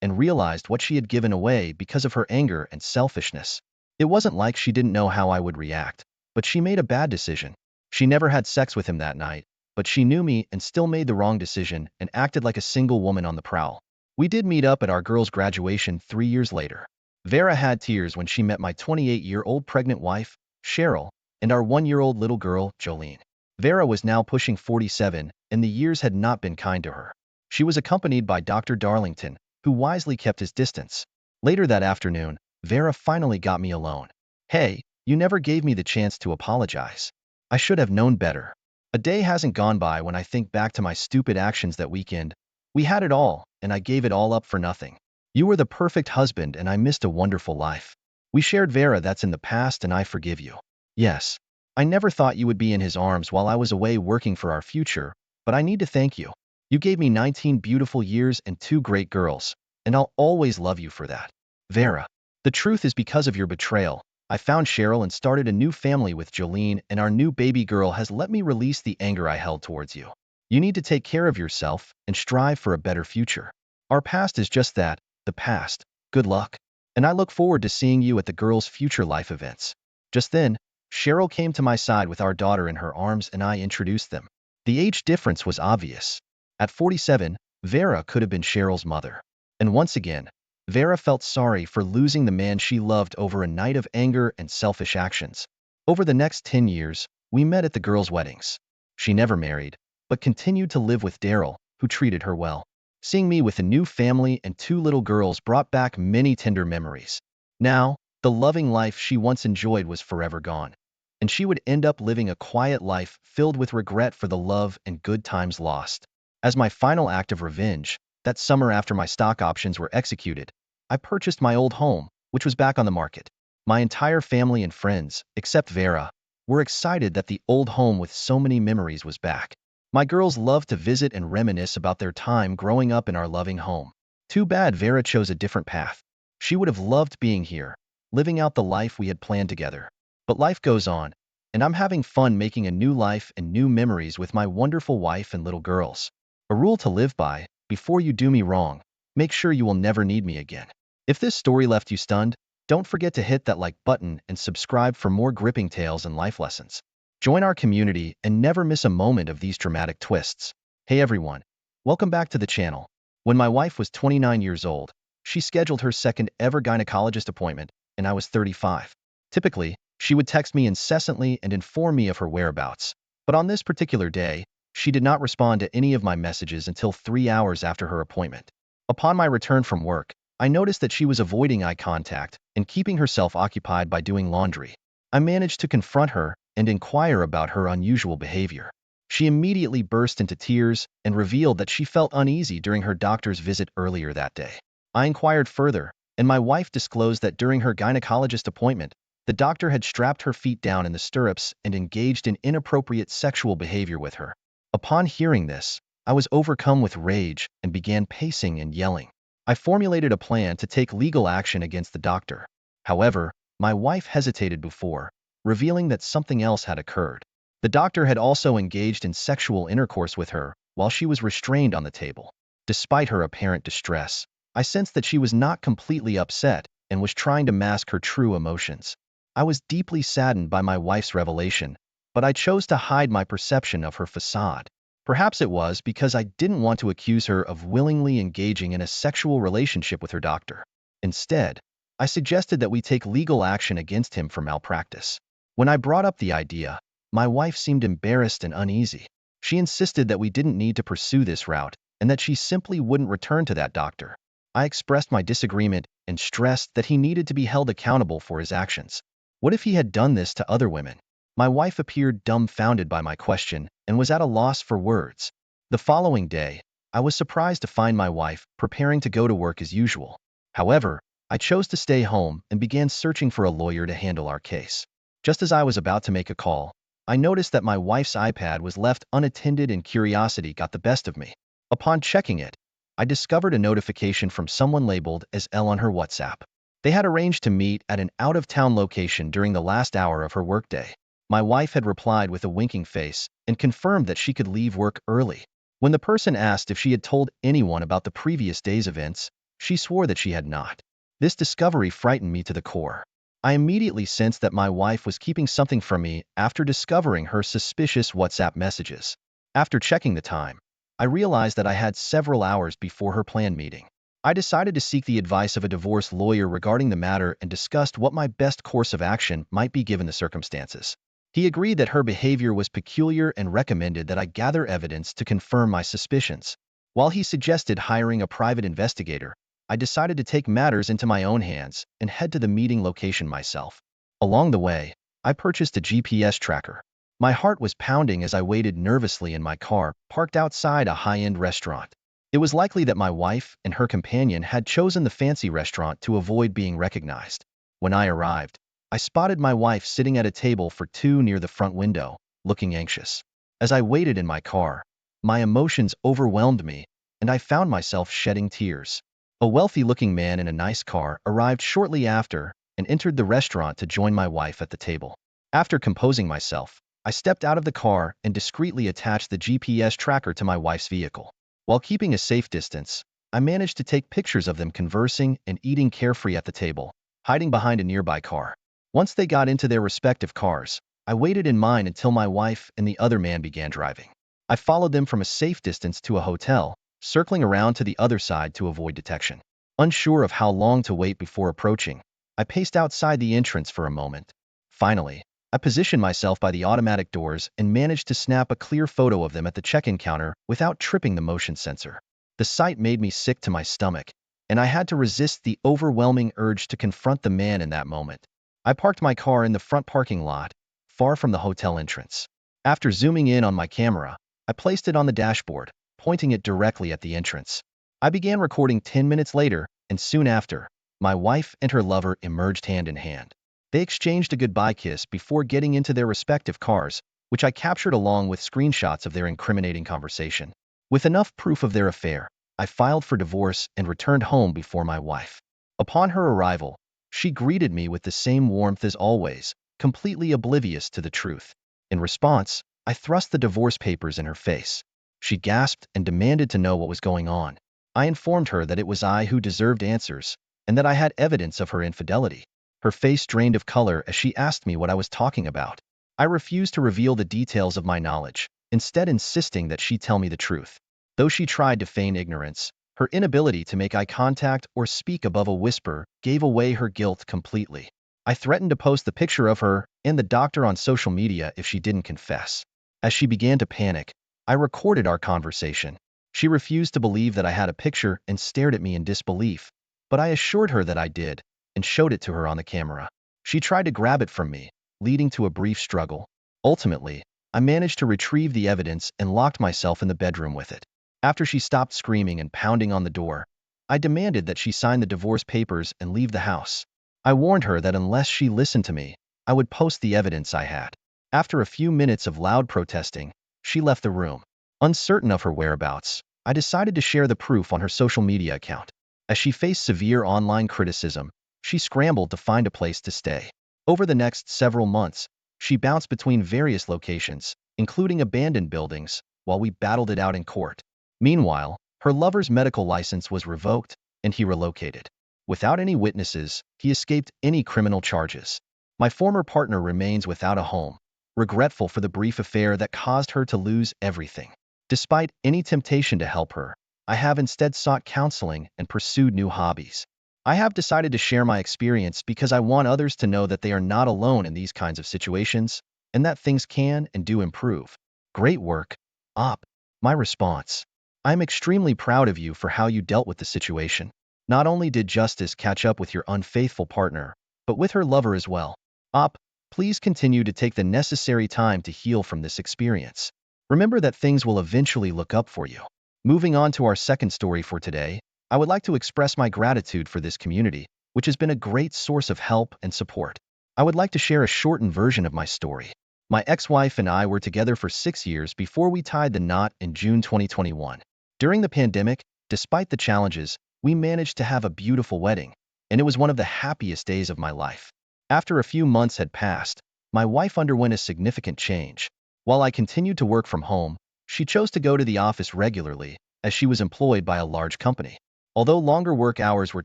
and realized what she had given away because of her anger and selfishness. It wasn't like she didn't know how I would react, but she made a bad decision. She never had sex with him that night, but she knew me and still made the wrong decision and acted like a single woman on the prowl. We did meet up at our girls' graduation 3 years later. Vera had tears when she met my 28-year-old pregnant wife, Cheryl, and our 1-year-old little girl, Jolene. Vera was now pushing 47, and the years had not been kind to her. She was accompanied by Dr. Darlington, who wisely kept his distance. Later that afternoon, Vera finally got me alone. "Hey, you never gave me the chance to apologize. I should have known better. A day hasn't gone by when I think back to my stupid actions that weekend. We had it all, and I gave it all up for nothing. You were the perfect husband, and I missed a wonderful life. We shared Vera, that's in the past, and I forgive you. Yes. I never thought you would be in his arms while I was away working for our future, but I need to thank you. You gave me 19 beautiful years and 2 great girls, and I'll always love you for that. Vera. The truth is, because of your betrayal, I found Cheryl and started a new family with Jolene, and our new baby girl has let me release the anger I held towards you. You need to take care of yourself and strive for a better future. Our past is just that, the past. Good luck. And I look forward to seeing you at the girls' future life events. Just then, Cheryl came to my side with our daughter in her arms, and I introduced them. The age difference was obvious. At 47, Vera could have been Cheryl's mother. And once again, Vera felt sorry for losing the man she loved over a night of anger and selfish actions. Over the next 10 years, we met at the girls' weddings. She never married, but continued to live with Daryl, who treated her well. Seeing me with a new family and 2 little girls brought back many tender memories. Now, the loving life she once enjoyed was forever gone, and she would end up living a quiet life filled with regret for the love and good times lost. As my final act of revenge, that summer after my stock options were executed, I purchased my old home, which was back on the market. My entire family and friends, except Vera, were excited that the old home with so many memories was back. My girls loved to visit and reminisce about their time growing up in our loving home. Too bad Vera chose a different path. She would have loved being here, living out the life we had planned together. But life goes on, and I'm having fun making a new life and new memories with my wonderful wife and little girls. A rule to live by: before you do me wrong, make sure you will never need me again. If this story left you stunned, don't forget to hit that like button and subscribe for more gripping tales and life lessons. Join our community and never miss a moment of these dramatic twists. Hey everyone, welcome back to the channel. When my wife was 29 years old, she scheduled her second ever gynecologist appointment, and I was 35. Typically, she would text me incessantly and inform me of her whereabouts. But on this particular day, she did not respond to any of my messages until 3 hours after her appointment. Upon my return from work, I noticed that she was avoiding eye contact and keeping herself occupied by doing laundry. I managed to confront her and inquire about her unusual behavior. She immediately burst into tears and revealed that she felt uneasy during her doctor's visit earlier that day. I inquired further, and my wife disclosed that during her gynecologist appointment, the doctor had strapped her feet down in the stirrups and engaged in inappropriate sexual behavior with her. Upon hearing this, I was overcome with rage and began pacing and yelling. I formulated a plan to take legal action against the doctor. However, my wife hesitated before, revealing that something else had occurred. The doctor had also engaged in sexual intercourse with her while she was restrained on the table. Despite her apparent distress, I sensed that she was not completely upset and was trying to mask her true emotions. I was deeply saddened by my wife's revelation, but I chose to hide my perception of her facade. Perhaps it was because I didn't want to accuse her of willingly engaging in a sexual relationship with her doctor. Instead, I suggested that we take legal action against him for malpractice. When I brought up the idea, my wife seemed embarrassed and uneasy. She insisted that we didn't need to pursue this route and that she simply wouldn't return to that doctor. I expressed my disagreement and stressed that he needed to be held accountable for his actions. What if he had done this to other women? My wife appeared dumbfounded by my question and was at a loss for words. The following day, I was surprised to find my wife preparing to go to work as usual. However, I chose to stay home and began searching for a lawyer to handle our case. Just as I was about to make a call, I noticed that my wife's iPad was left unattended and curiosity got the best of me. Upon checking it, I discovered a notification from someone labeled as L on her WhatsApp. They had arranged to meet at an out-of-town location during the last hour of her workday. My wife had replied with a winking face and confirmed that she could leave work early. When the person asked if she had told anyone about the previous day's events, she swore that she had not. This discovery frightened me to the core. I immediately sensed that my wife was keeping something from me after discovering her suspicious WhatsApp messages. After checking the time, I realized that I had several hours before her planned meeting. I decided to seek the advice of a divorce lawyer regarding the matter and discussed what my best course of action might be given the circumstances. He agreed that her behavior was peculiar and recommended that I gather evidence to confirm my suspicions. While he suggested hiring a private investigator, I decided to take matters into my own hands and head to the meeting location myself. Along the way, I purchased a GPS tracker. My heart was pounding as I waited nervously in my car, parked outside a high-end restaurant. It was likely that my wife and her companion had chosen the fancy restaurant to avoid being recognized. When I arrived, I spotted my wife sitting at a table for two near the front window, looking anxious. As I waited in my car, my emotions overwhelmed me, and I found myself shedding tears. A wealthy-looking man in a nice car arrived shortly after and entered the restaurant to join my wife at the table. After composing myself, I stepped out of the car and discreetly attached the GPS tracker to my wife's vehicle. While keeping a safe distance, I managed to take pictures of them conversing and eating carefree at the table, hiding behind a nearby car. Once they got into their respective cars, I waited in mine until my wife and the other man began driving. I followed them from a safe distance to a hotel, circling around to the other side to avoid detection. Unsure of how long to wait before approaching, I paced outside the entrance for a moment. Finally, I positioned myself by the automatic doors and managed to snap a clear photo of them at the check-in counter without tripping the motion sensor. The sight made me sick to my stomach, and I had to resist the overwhelming urge to confront the man in that moment. I parked my car in the front parking lot, far from the hotel entrance. After zooming in on my camera, I placed it on the dashboard, pointing it directly at the entrance. I began recording 10 minutes later, and soon after, my wife and her lover emerged hand in hand. They exchanged a goodbye kiss before getting into their respective cars, which I captured along with screenshots of their incriminating conversation. With enough proof of their affair, I filed for divorce and returned home before my wife. Upon her arrival, she greeted me with the same warmth as always, completely oblivious to the truth. In response, I thrust the divorce papers in her face. She gasped and demanded to know what was going on. I informed her that it was I who deserved answers, and that I had evidence of her infidelity. Her face drained of color as she asked me what I was talking about. I refused to reveal the details of my knowledge, instead insisting that she tell me the truth. Though she tried to feign ignorance, her inability to make eye contact or speak above a whisper gave away her guilt completely. I threatened to post the picture of her and the doctor on social media if she didn't confess. As she began to panic, I recorded our conversation. She refused to believe that I had a picture and stared at me in disbelief, but I assured her that I did and showed it to her on the camera. She tried to grab it from me, leading to a brief struggle. Ultimately, I managed to retrieve the evidence and locked myself in the bedroom with it. After she stopped screaming and pounding on the door, I demanded that she sign the divorce papers and leave the house. I warned her that unless she listened to me, I would post the evidence I had. After a few minutes of loud protesting, she left the room. Uncertain of her whereabouts, I decided to share the proof on her social media account. As she faced severe online criticism, she scrambled to find a place to stay. Over the next several months, she bounced between various locations, including abandoned buildings, while we battled it out in court. Meanwhile, her lover's medical license was revoked, and he relocated. Without any witnesses, he escaped any criminal charges. My former partner remains without a home, regretful for the brief affair that caused her to lose everything. Despite any temptation to help her, I have instead sought counseling and pursued new hobbies. I have decided to share my experience because I want others to know that they are not alone in these kinds of situations, and that things can and do improve. Great work, Op. My response: I am extremely proud of you for how you dealt with the situation. Not only did justice catch up with your unfaithful partner, but with her lover as well. Op. Please continue to take the necessary time to heal from this experience. Remember that things will eventually look up for you. Moving on to our second story for today, I would like to express my gratitude for this community, which has been a great source of help and support. I would like to share a shortened version of my story. My ex-wife and I were together for 6 years before we tied the knot in June 2021. During the pandemic, despite the challenges, we managed to have a beautiful wedding, and it was one of the happiest days of my life. After a few months had passed, my wife underwent a significant change. While I continued to work from home, she chose to go to the office regularly, as she was employed by a large company. Although longer work hours were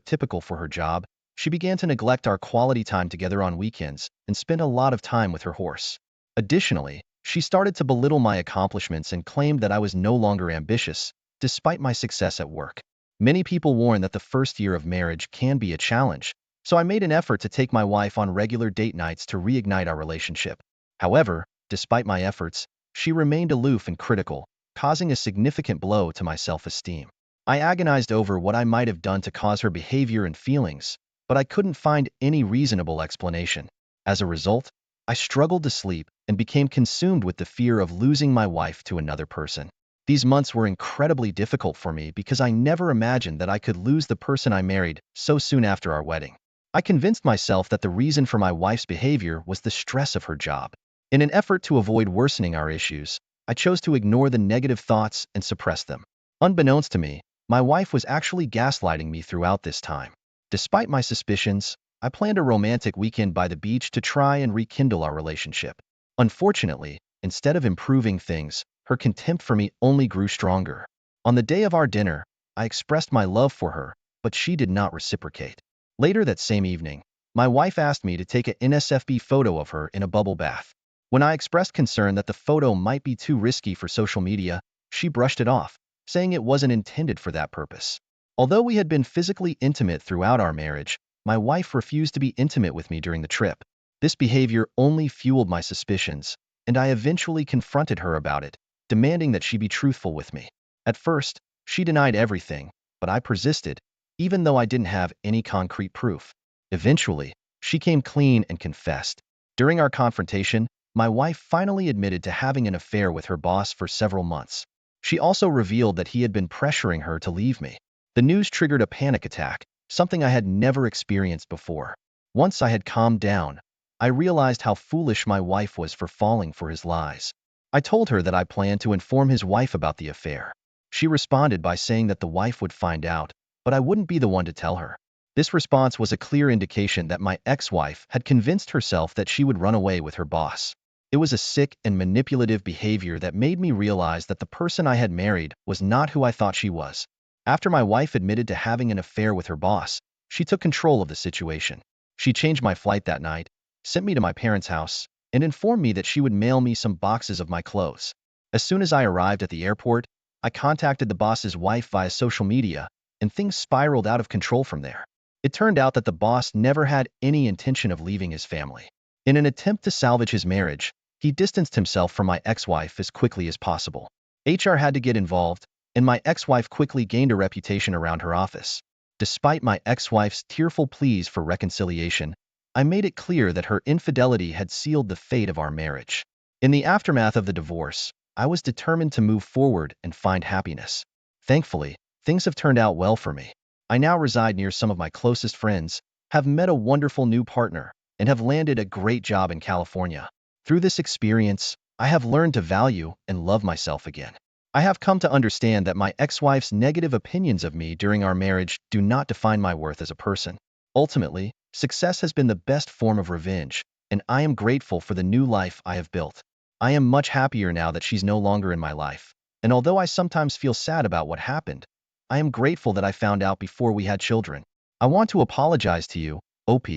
typical for her job, she began to neglect our quality time together on weekends and spent a lot of time with her horse. Additionally, she started to belittle my accomplishments and claimed that I was no longer ambitious, despite my success at work. Many people warn that the first year of marriage can be a challenge, so I made an effort to take my wife on regular date nights to reignite our relationship. However, despite my efforts, she remained aloof and critical, causing a significant blow to my self-esteem. I agonized over what I might have done to cause her behavior and feelings, but I couldn't find any reasonable explanation. As a result, I struggled to sleep and became consumed with the fear of losing my wife to another person. These months were incredibly difficult for me because I never imagined that I could lose the person I married so soon after our wedding. I convinced myself that the reason for my wife's behavior was the stress of her job. In an effort to avoid worsening our issues, I chose to ignore the negative thoughts and suppress them. Unbeknownst to me, my wife was actually gaslighting me throughout this time. Despite my suspicions, I planned a romantic weekend by the beach to try and rekindle our relationship. Unfortunately, instead of improving things, her contempt for me only grew stronger. On the day of our dinner, I expressed my love for her, but she did not reciprocate. Later that same evening, my wife asked me to take an NSFB photo of her in a bubble bath. When I expressed concern that the photo might be too risky for social media, she brushed it off, saying it wasn't intended for that purpose. Although we had been physically intimate throughout our marriage, my wife refused to be intimate with me during the trip. This behavior only fueled my suspicions, and I eventually confronted her about it, demanding that she be truthful with me. At first, she denied everything, but I persisted, even though I didn't have any concrete proof. Eventually, she came clean and confessed. During our confrontation, my wife finally admitted to having an affair with her boss for several months. She also revealed that he had been pressuring her to leave me. The news triggered a panic attack, something I had never experienced before. Once I had calmed down, I realized how foolish my wife was for falling for his lies. I told her that I planned to inform his wife about the affair. She responded by saying that the wife would find out, but I wouldn't be the one to tell her. This response was a clear indication that my ex-wife had convinced herself that she would run away with her boss. It was a sick and manipulative behavior that made me realize that the person I had married was not who I thought she was. After my wife admitted to having an affair with her boss, she took control of the situation. She changed my flight that night, sent me to my parents' house, and informed me that she would mail me some boxes of my clothes. As soon as I arrived at the airport, I contacted the boss's wife via social media, and things spiraled out of control from there. It turned out that the boss never had any intention of leaving his family. In an attempt to salvage his marriage, he distanced himself from my ex-wife as quickly as possible. HR had to get involved, and my ex-wife quickly gained a reputation around her office. Despite my ex-wife's tearful pleas for reconciliation, I made it clear that her infidelity had sealed the fate of our marriage. In the aftermath of the divorce, I was determined to move forward and find happiness. Thankfully, things have turned out well for me. I now reside near some of my closest friends, have met a wonderful new partner, and have landed a great job in California. Through this experience, I have learned to value and love myself again. I have come to understand that my ex-wife's negative opinions of me during our marriage do not define my worth as a person. Ultimately, success has been the best form of revenge, and I am grateful for the new life I have built. I am much happier now that she's no longer in my life, and although I sometimes feel sad about what happened, I am grateful that I found out before we had children. I want to apologize to you, OP,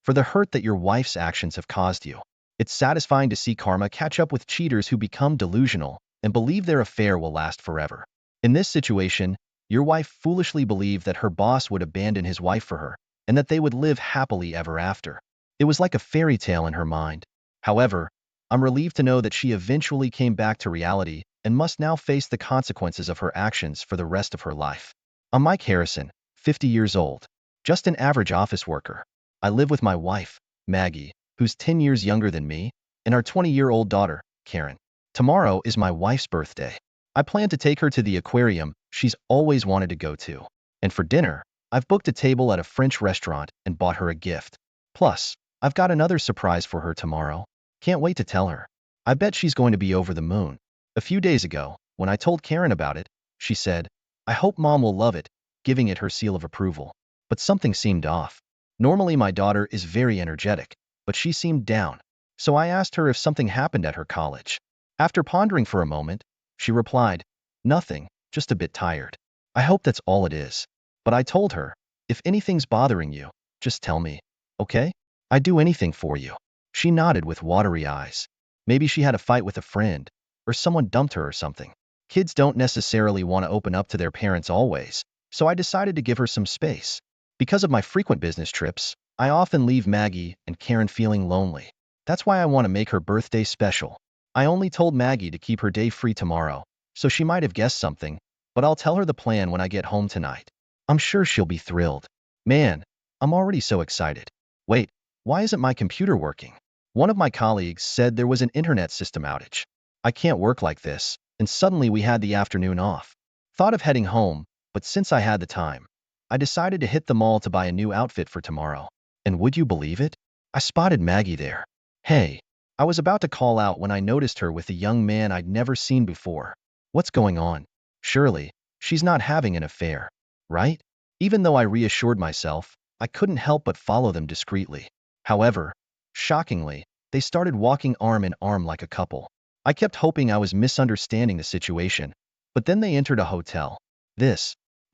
for the hurt that your wife's actions have caused you. It's satisfying to see karma catch up with cheaters who become delusional and believe their affair will last forever. In this situation, your wife foolishly believed that her boss would abandon his wife for her, and that they would live happily ever after. It was like a fairy tale in her mind. However, I'm relieved to know that she eventually came back to reality and must now face the consequences of her actions for the rest of her life. I'm Mike Harrison, 50 years old, just an average office worker. I live with my wife, Maggie, who's 10 years younger than me, and our 20-year-old daughter, Karen. Tomorrow is my wife's birthday. I plan to take her to the aquarium she's always wanted to go to. And for dinner, I've booked a table at a French restaurant and bought her a gift. Plus, I've got another surprise for her tomorrow. Can't wait to tell her. I bet she's going to be over the moon. A few days ago, when I told Karen about it, she said, "I hope Mom will love it," giving it her seal of approval. But something seemed off. Normally my daughter is very energetic, but she seemed down. So I asked her if something happened at her college. After pondering for a moment, she replied, "Nothing, just a bit tired. I hope that's all it is." But I told her, "If anything's bothering you, just tell me, okay? I'd do anything for you." She nodded with watery eyes. Maybe she had a fight with a friend, or someone dumped her or something. Kids don't necessarily want to open up to their parents always, so I decided to give her some space. Because of my frequent business trips, I often leave Maggie and Karen feeling lonely. That's why I want to make her birthday special. I only told Maggie to keep her day free tomorrow, so she might have guessed something, but I'll tell her the plan when I get home tonight. I'm sure she'll be thrilled. Man, I'm already so excited. Wait, why isn't my computer working? One of my colleagues said there was an internet system outage. I can't work like this, and suddenly we had the afternoon off. Thought of heading home, but since I had the time, I decided to hit the mall to buy a new outfit for tomorrow. And would you believe it? I spotted Maggie there. Hey, I was about to call out when I noticed her with a young man I'd never seen before. What's going on? Surely, she's not having an affair, right? Even though I reassured myself, I couldn't help but follow them discreetly. However, shockingly, they started walking arm in arm like a couple. I kept hoping I was misunderstanding the situation, but then they entered a hotel.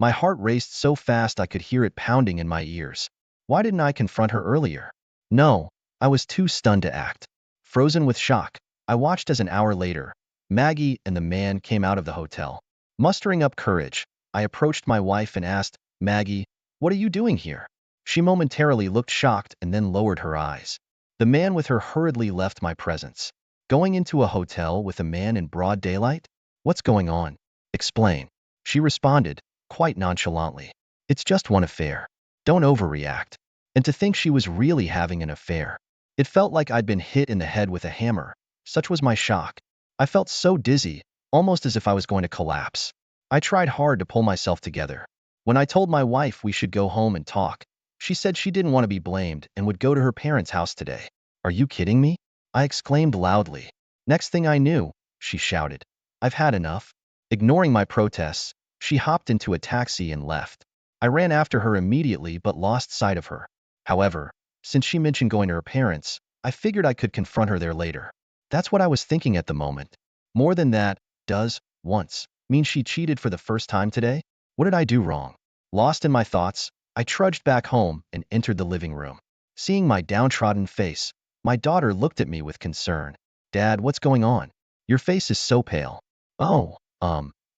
My heart raced so fast I could hear it pounding in my ears. Why didn't I confront her earlier? No, I was too stunned to act. Frozen with shock, I watched as an hour later, Maggie and the man came out of the hotel. Mustering up courage, I approached my wife and asked, Maggie, what are you doing here? She momentarily looked shocked and then lowered her eyes. The man with her hurriedly left my presence. Going into a hotel with a man in broad daylight? What's going on? Explain. She responded, quite nonchalantly. It's just one affair. Don't overreact. And to think she was really having an affair. It felt like I'd been hit in the head with a hammer. Such was my shock. I felt so dizzy, almost as if I was going to collapse. I tried hard to pull myself together. When I told my wife we should go home and talk, she said she didn't want to be blamed and would go to her parents' house today. Are you kidding me? I exclaimed loudly. Next thing I knew, she shouted, I've had enough. Ignoring my protests, she hopped into a taxi and left. I ran after her immediately but lost sight of her. However, since she mentioned going to her parents, I figured I could confront her there later. That's what I was thinking at the moment. More than that, does once mean she cheated for the first time today? What did I do wrong? Lost in my thoughts, I trudged back home and entered the living room. Seeing my downtrodden face, my daughter looked at me with concern. Dad, what's going on? Your face is so pale. Oh,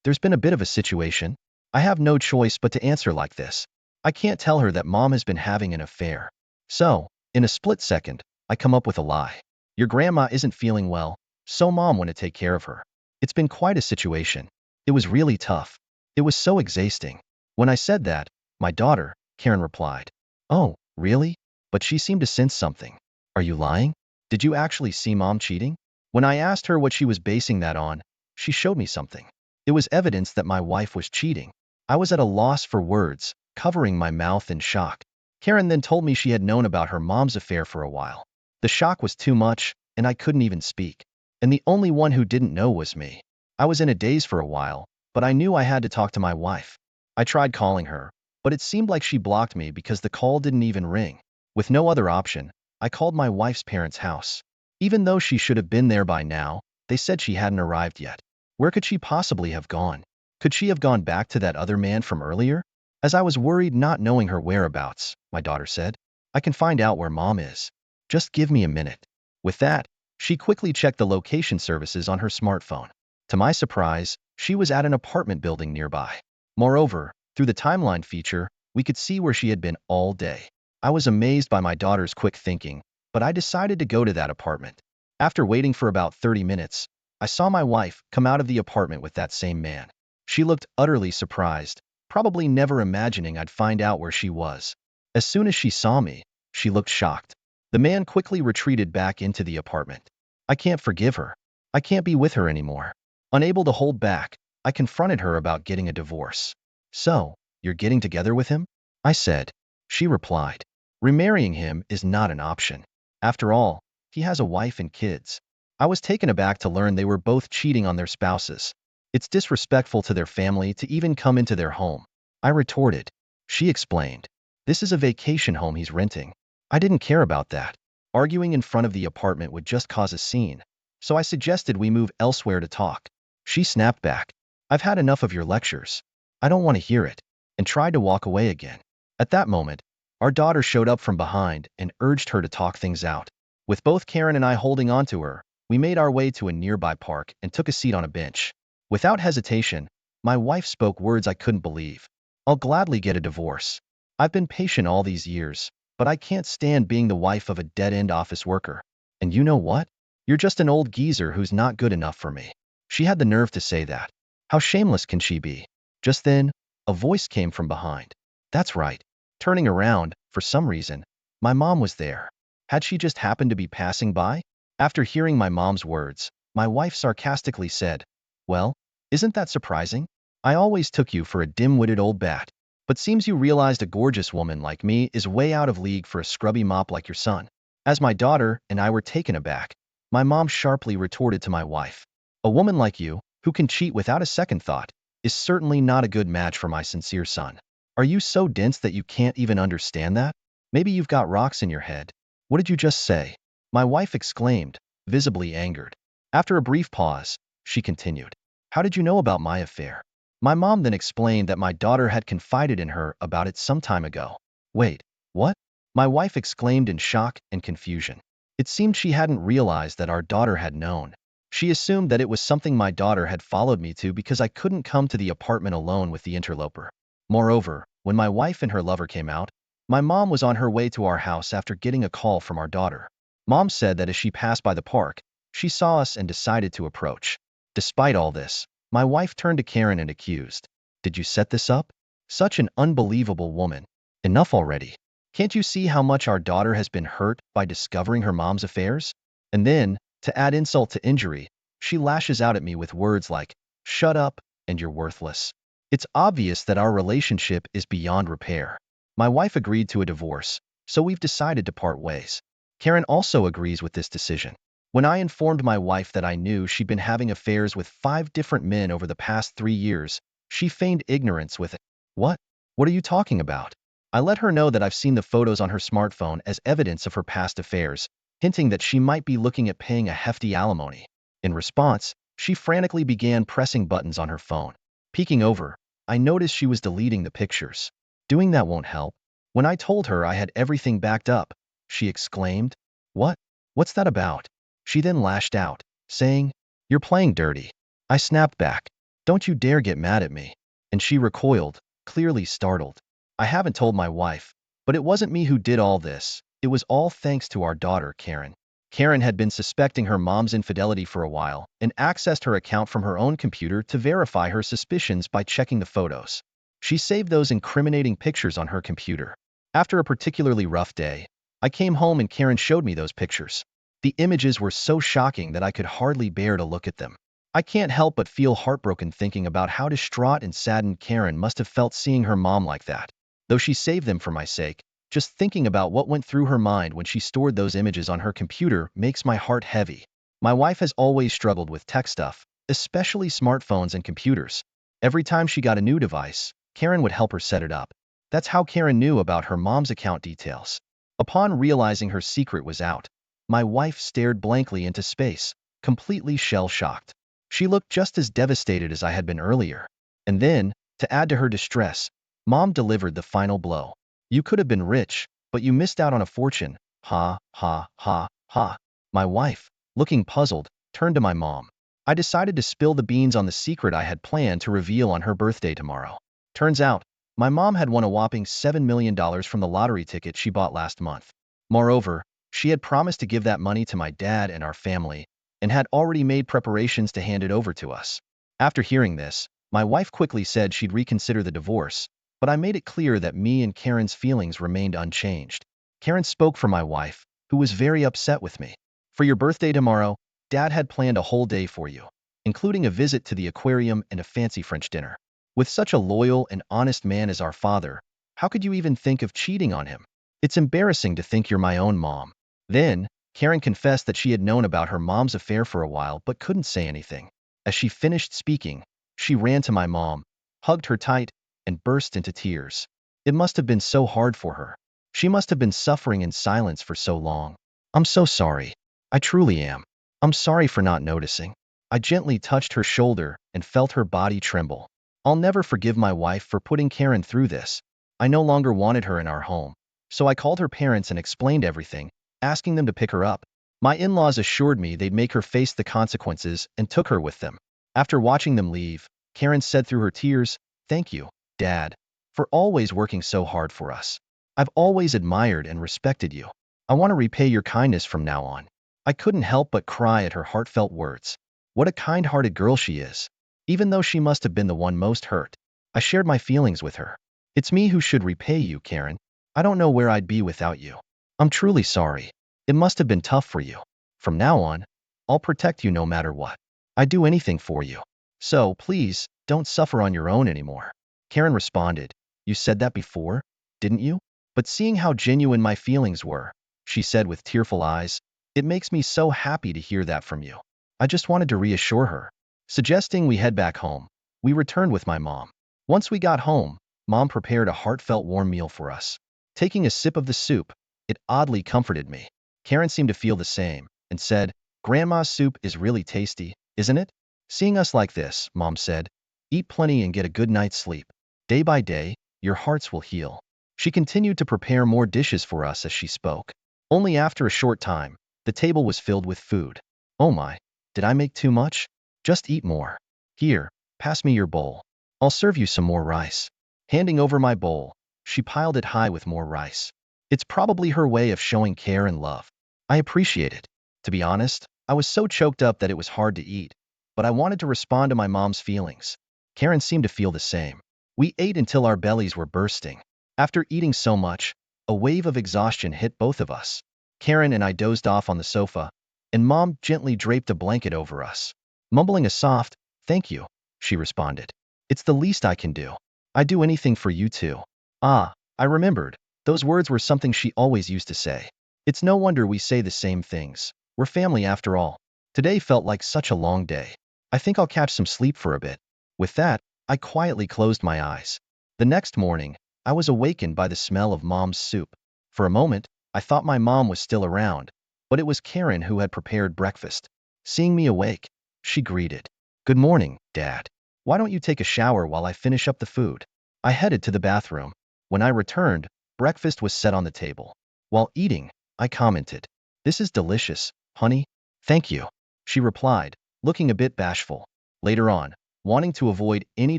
there's been a bit of a situation. I have no choice but to answer like this. I can't tell her that mom has been having an affair. So, in a split second, I come up with a lie. Your grandma isn't feeling well, so mom wanted to take care of her. It's been quite a situation. It was really tough. It was so exhausting. When I said that, my daughter, Karen, replied, Oh, really? But she seemed to sense something. Are you lying? Did you actually see mom cheating? When I asked her what she was basing that on, she showed me something. It was evidence that my wife was cheating. I was at a loss for words, covering my mouth in shock. Karen then told me she had known about her mom's affair for a while. The shock was too much, and I couldn't even speak. And the only one who didn't know was me. I was in a daze for a while, but I knew I had to talk to my wife. I tried calling her, but it seemed like she blocked me because the call didn't even ring. With no other option, I called my wife's parents' house. Even though she should have been there by now, they said she hadn't arrived yet. Where could she possibly have gone? Could she have gone back to that other man from earlier? As I was worried not knowing her whereabouts, my daughter said, I can find out where mom is. Just give me a minute. With that, she quickly checked the location services on her smartphone. To my surprise, she was at an apartment building nearby. Moreover, through the timeline feature, we could see where she had been all day. I was amazed by my daughter's quick thinking, but I decided to go to that apartment. After waiting for about 30 minutes, I saw my wife come out of the apartment with that same man. She looked utterly surprised, probably never imagining I'd find out where she was. As soon as she saw me, she looked shocked. The man quickly retreated back into the apartment. I can't forgive her. I can't be with her anymore. Unable to hold back, I confronted her about getting a divorce. So, you're getting together with him? I said. She replied, remarrying him is not an option. After all, he has a wife and kids. I was taken aback to learn they were both cheating on their spouses. It's disrespectful to their family to even come into their home. I retorted. She explained. This is a vacation home he's renting. I didn't care about that. Arguing in front of the apartment would just cause a scene, so I suggested we move elsewhere to talk. She snapped back. I've had enough of your lectures. I don't want to hear it, and tried to walk away again. At that moment, our daughter showed up from behind and urged her to talk things out. With both Karen and I holding onto her, we made our way to a nearby park and took a seat on a bench. Without hesitation, my wife spoke words I couldn't believe. I'll gladly get a divorce. I've been patient all these years, but I can't stand being the wife of a dead-end office worker. And you know what? You're just an old geezer who's not good enough for me. She had the nerve to say that. How shameless can she be? Just then, a voice came from behind. That's right. Turning around, for some reason, my mom was there. Had she just happened to be passing by? After hearing my mom's words, my wife sarcastically said, "Well, isn't that surprising? I always took you for a dim-witted old bat. But seems you realized a gorgeous woman like me is way out of league for a scrubby mop like your son." As my daughter and I were taken aback, my mom sharply retorted to my wife, "A woman like you, who can cheat without a second thought, is certainly not a good match for my sincere son. Are you so dense that you can't even understand that? Maybe you've got rocks in your head." "What did you just say?" my wife exclaimed, visibly angered. After a brief pause, she continued, "How did you know about my affair?" My mom then explained that my daughter had confided in her about it some time ago. "Wait, what?" my wife exclaimed in shock and confusion. It seemed she hadn't realized that our daughter had known. She assumed that it was something my daughter had followed me to because I couldn't come to the apartment alone with the interloper. Moreover, when my wife and her lover came out, my mom was on her way to our house after getting a call from our daughter. Mom said that as she passed by the park, she saw us and decided to approach. Despite all this, my wife turned to Karen and accused, "Did you set this up? Such an unbelievable woman. Enough already. Can't you see how much our daughter has been hurt by discovering her mom's affairs?" And then, to add insult to injury, she lashes out at me with words like, "Shut up, and you're worthless." It's obvious that our relationship is beyond repair. My wife agreed to a divorce, so we've decided to part ways. Karen also agrees with this decision. When I informed my wife that I knew she'd been having affairs with 5 different men over the past 3 years, she feigned ignorance with it. "What? What are you talking about?" I let her know that I've seen the photos on her smartphone as evidence of her past affairs, hinting that she might be looking at paying a hefty alimony. In response, she frantically began pressing buttons on her phone. Peeking over, I noticed she was deleting the pictures. "Doing that won't help." When I told her I had everything backed up, she exclaimed, "What? What's that about?" She then lashed out, saying, "You're playing dirty." I snapped back, "Don't you dare get mad at me." And she recoiled, clearly startled. I haven't told my wife, but it wasn't me who did all this. It was all thanks to our daughter, Karen. Karen had been suspecting her mom's infidelity for a while and accessed her account from her own computer to verify her suspicions by checking the photos. She saved those incriminating pictures on her computer. After a particularly rough day, I came home and Karen showed me those pictures. The images were so shocking that I could hardly bear to look at them. I can't help but feel heartbroken thinking about how distraught and saddened Karen must have felt seeing her mom like that. Though she saved them for my sake, just thinking about what went through her mind when she stored those images on her computer makes my heart heavy. My wife has always struggled with tech stuff, especially smartphones and computers. Every time she got a new device, Karen would help her set it up. That's how Karen knew about her mom's account details. Upon realizing her secret was out, my wife stared blankly into space, completely shell-shocked. She looked just as devastated as I had been earlier. And then, to add to her distress, Mom delivered the final blow. "You could have been rich, but you missed out on a fortune. Ha, ha, ha, ha." My wife, looking puzzled, turned to my mom. I decided to spill the beans on the secret I had planned to reveal on her birthday tomorrow. Turns out, my mom had won a whopping $7 million from the lottery ticket she bought last month. Moreover, she had promised to give that money to my dad and our family, and had already made preparations to hand it over to us. After hearing this, my wife quickly said she'd reconsider the divorce, but I made it clear that me and Karen's feelings remained unchanged. Karen spoke for my wife, who was very upset with me. "For your birthday tomorrow, Dad had planned a whole day for you, including a visit to the aquarium and a fancy French dinner. With such a loyal and honest man as our father, how could you even think of cheating on him? It's embarrassing to think you're my own mom." Then, Karen confessed that she had known about her mom's affair for a while but couldn't say anything. As she finished speaking, she ran to my mom, hugged her tight, and burst into tears. It must have been so hard for her. She must have been suffering in silence for so long. "I'm so sorry. I truly am. I'm sorry for not noticing." I gently touched her shoulder and felt her body tremble. I'll never forgive my wife for putting Karen through this. I no longer wanted her in our home, so I called her parents and explained everything, asking them to pick her up. My in-laws assured me they'd make her face the consequences and took her with them. After watching them leave, Karen said through her tears, "Thank you, Dad, for always working so hard for us. I've always admired and respected you. I want to repay your kindness from now on." I couldn't help but cry at her heartfelt words. What a kind-hearted girl she is. Even though she must have been the one most hurt, I shared my feelings with her. "It's me who should repay you, Karen. I don't know where I'd be without you. I'm truly sorry. It must have been tough for you. From now on, I'll protect you no matter what. I'd do anything for you. So, please, don't suffer on your own anymore. Karen responded, You said that before, didn't you? But seeing how genuine my feelings were, she said with tearful eyes, it makes me so happy to hear that from you. I just wanted to reassure her. Suggesting we head back home, we returned with my mom. Once we got home, Mom prepared a heartfelt warm meal for us. Taking a sip of the soup, it oddly comforted me. Karen seemed to feel the same and said, Grandma's soup is really tasty, isn't it? Seeing us like this, Mom said, eat plenty and get a good night's sleep. Day by day, your hearts will heal. She continued to prepare more dishes for us as she spoke. Only after a short time, the table was filled with food. Oh my, did I make too much? Just eat more. Here, pass me your bowl. I'll serve you some more rice. Handing over my bowl, she piled it high with more rice. It's probably her way of showing care and love. I appreciate it. To be honest, I was so choked up that it was hard to eat, but I wanted to respond to my mom's feelings. Karen seemed to feel the same. We ate until our bellies were bursting. After eating so much, a wave of exhaustion hit both of us. Karen and I dozed off on the sofa, and Mom gently draped a blanket over us. Mumbling a soft, thank you, she responded. It's the least I can do. I'd do anything for you too. Ah, I remembered. Those words were something she always used to say. It's no wonder we say the same things. We're family after all. Today felt like such a long day. I think I'll catch some sleep for a bit. With that, I quietly closed my eyes. The next morning, I was awakened by the smell of Mom's soup. For a moment, I thought my mom was still around, but it was Karen who had prepared breakfast. Seeing me awake, she greeted. Good morning, Dad. Why don't you take a shower while I finish up the food? I headed to the bathroom. When I returned, breakfast was set on the table. While eating, I commented, This is delicious, honey. Thank you, she replied, looking a bit bashful. Later on, wanting to avoid any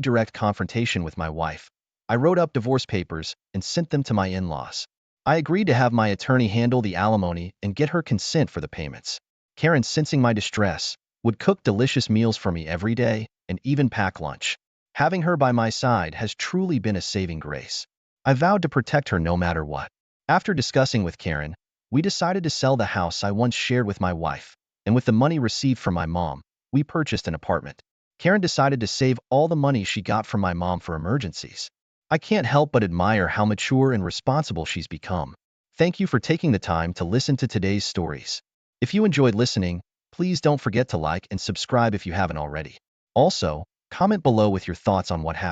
direct confrontation with my wife, I wrote up divorce papers and sent them to my in-laws. I agreed to have my attorney handle the alimony and get her consent for the payments. Karen, sensing my distress, would cook delicious meals for me every day and even pack lunch. Having her by my side has truly been a saving grace. I vowed to protect her no matter what. After discussing with Karen, we decided to sell the house I once shared with my wife, and with the money received from my mom, we purchased an apartment. Karen decided to save all the money she got from my mom for emergencies. I can't help but admire how mature and responsible she's become. Thank you for taking the time to listen to today's stories. If you enjoyed listening, please don't forget to like and subscribe if you haven't already. Also, comment below with your thoughts on what happened.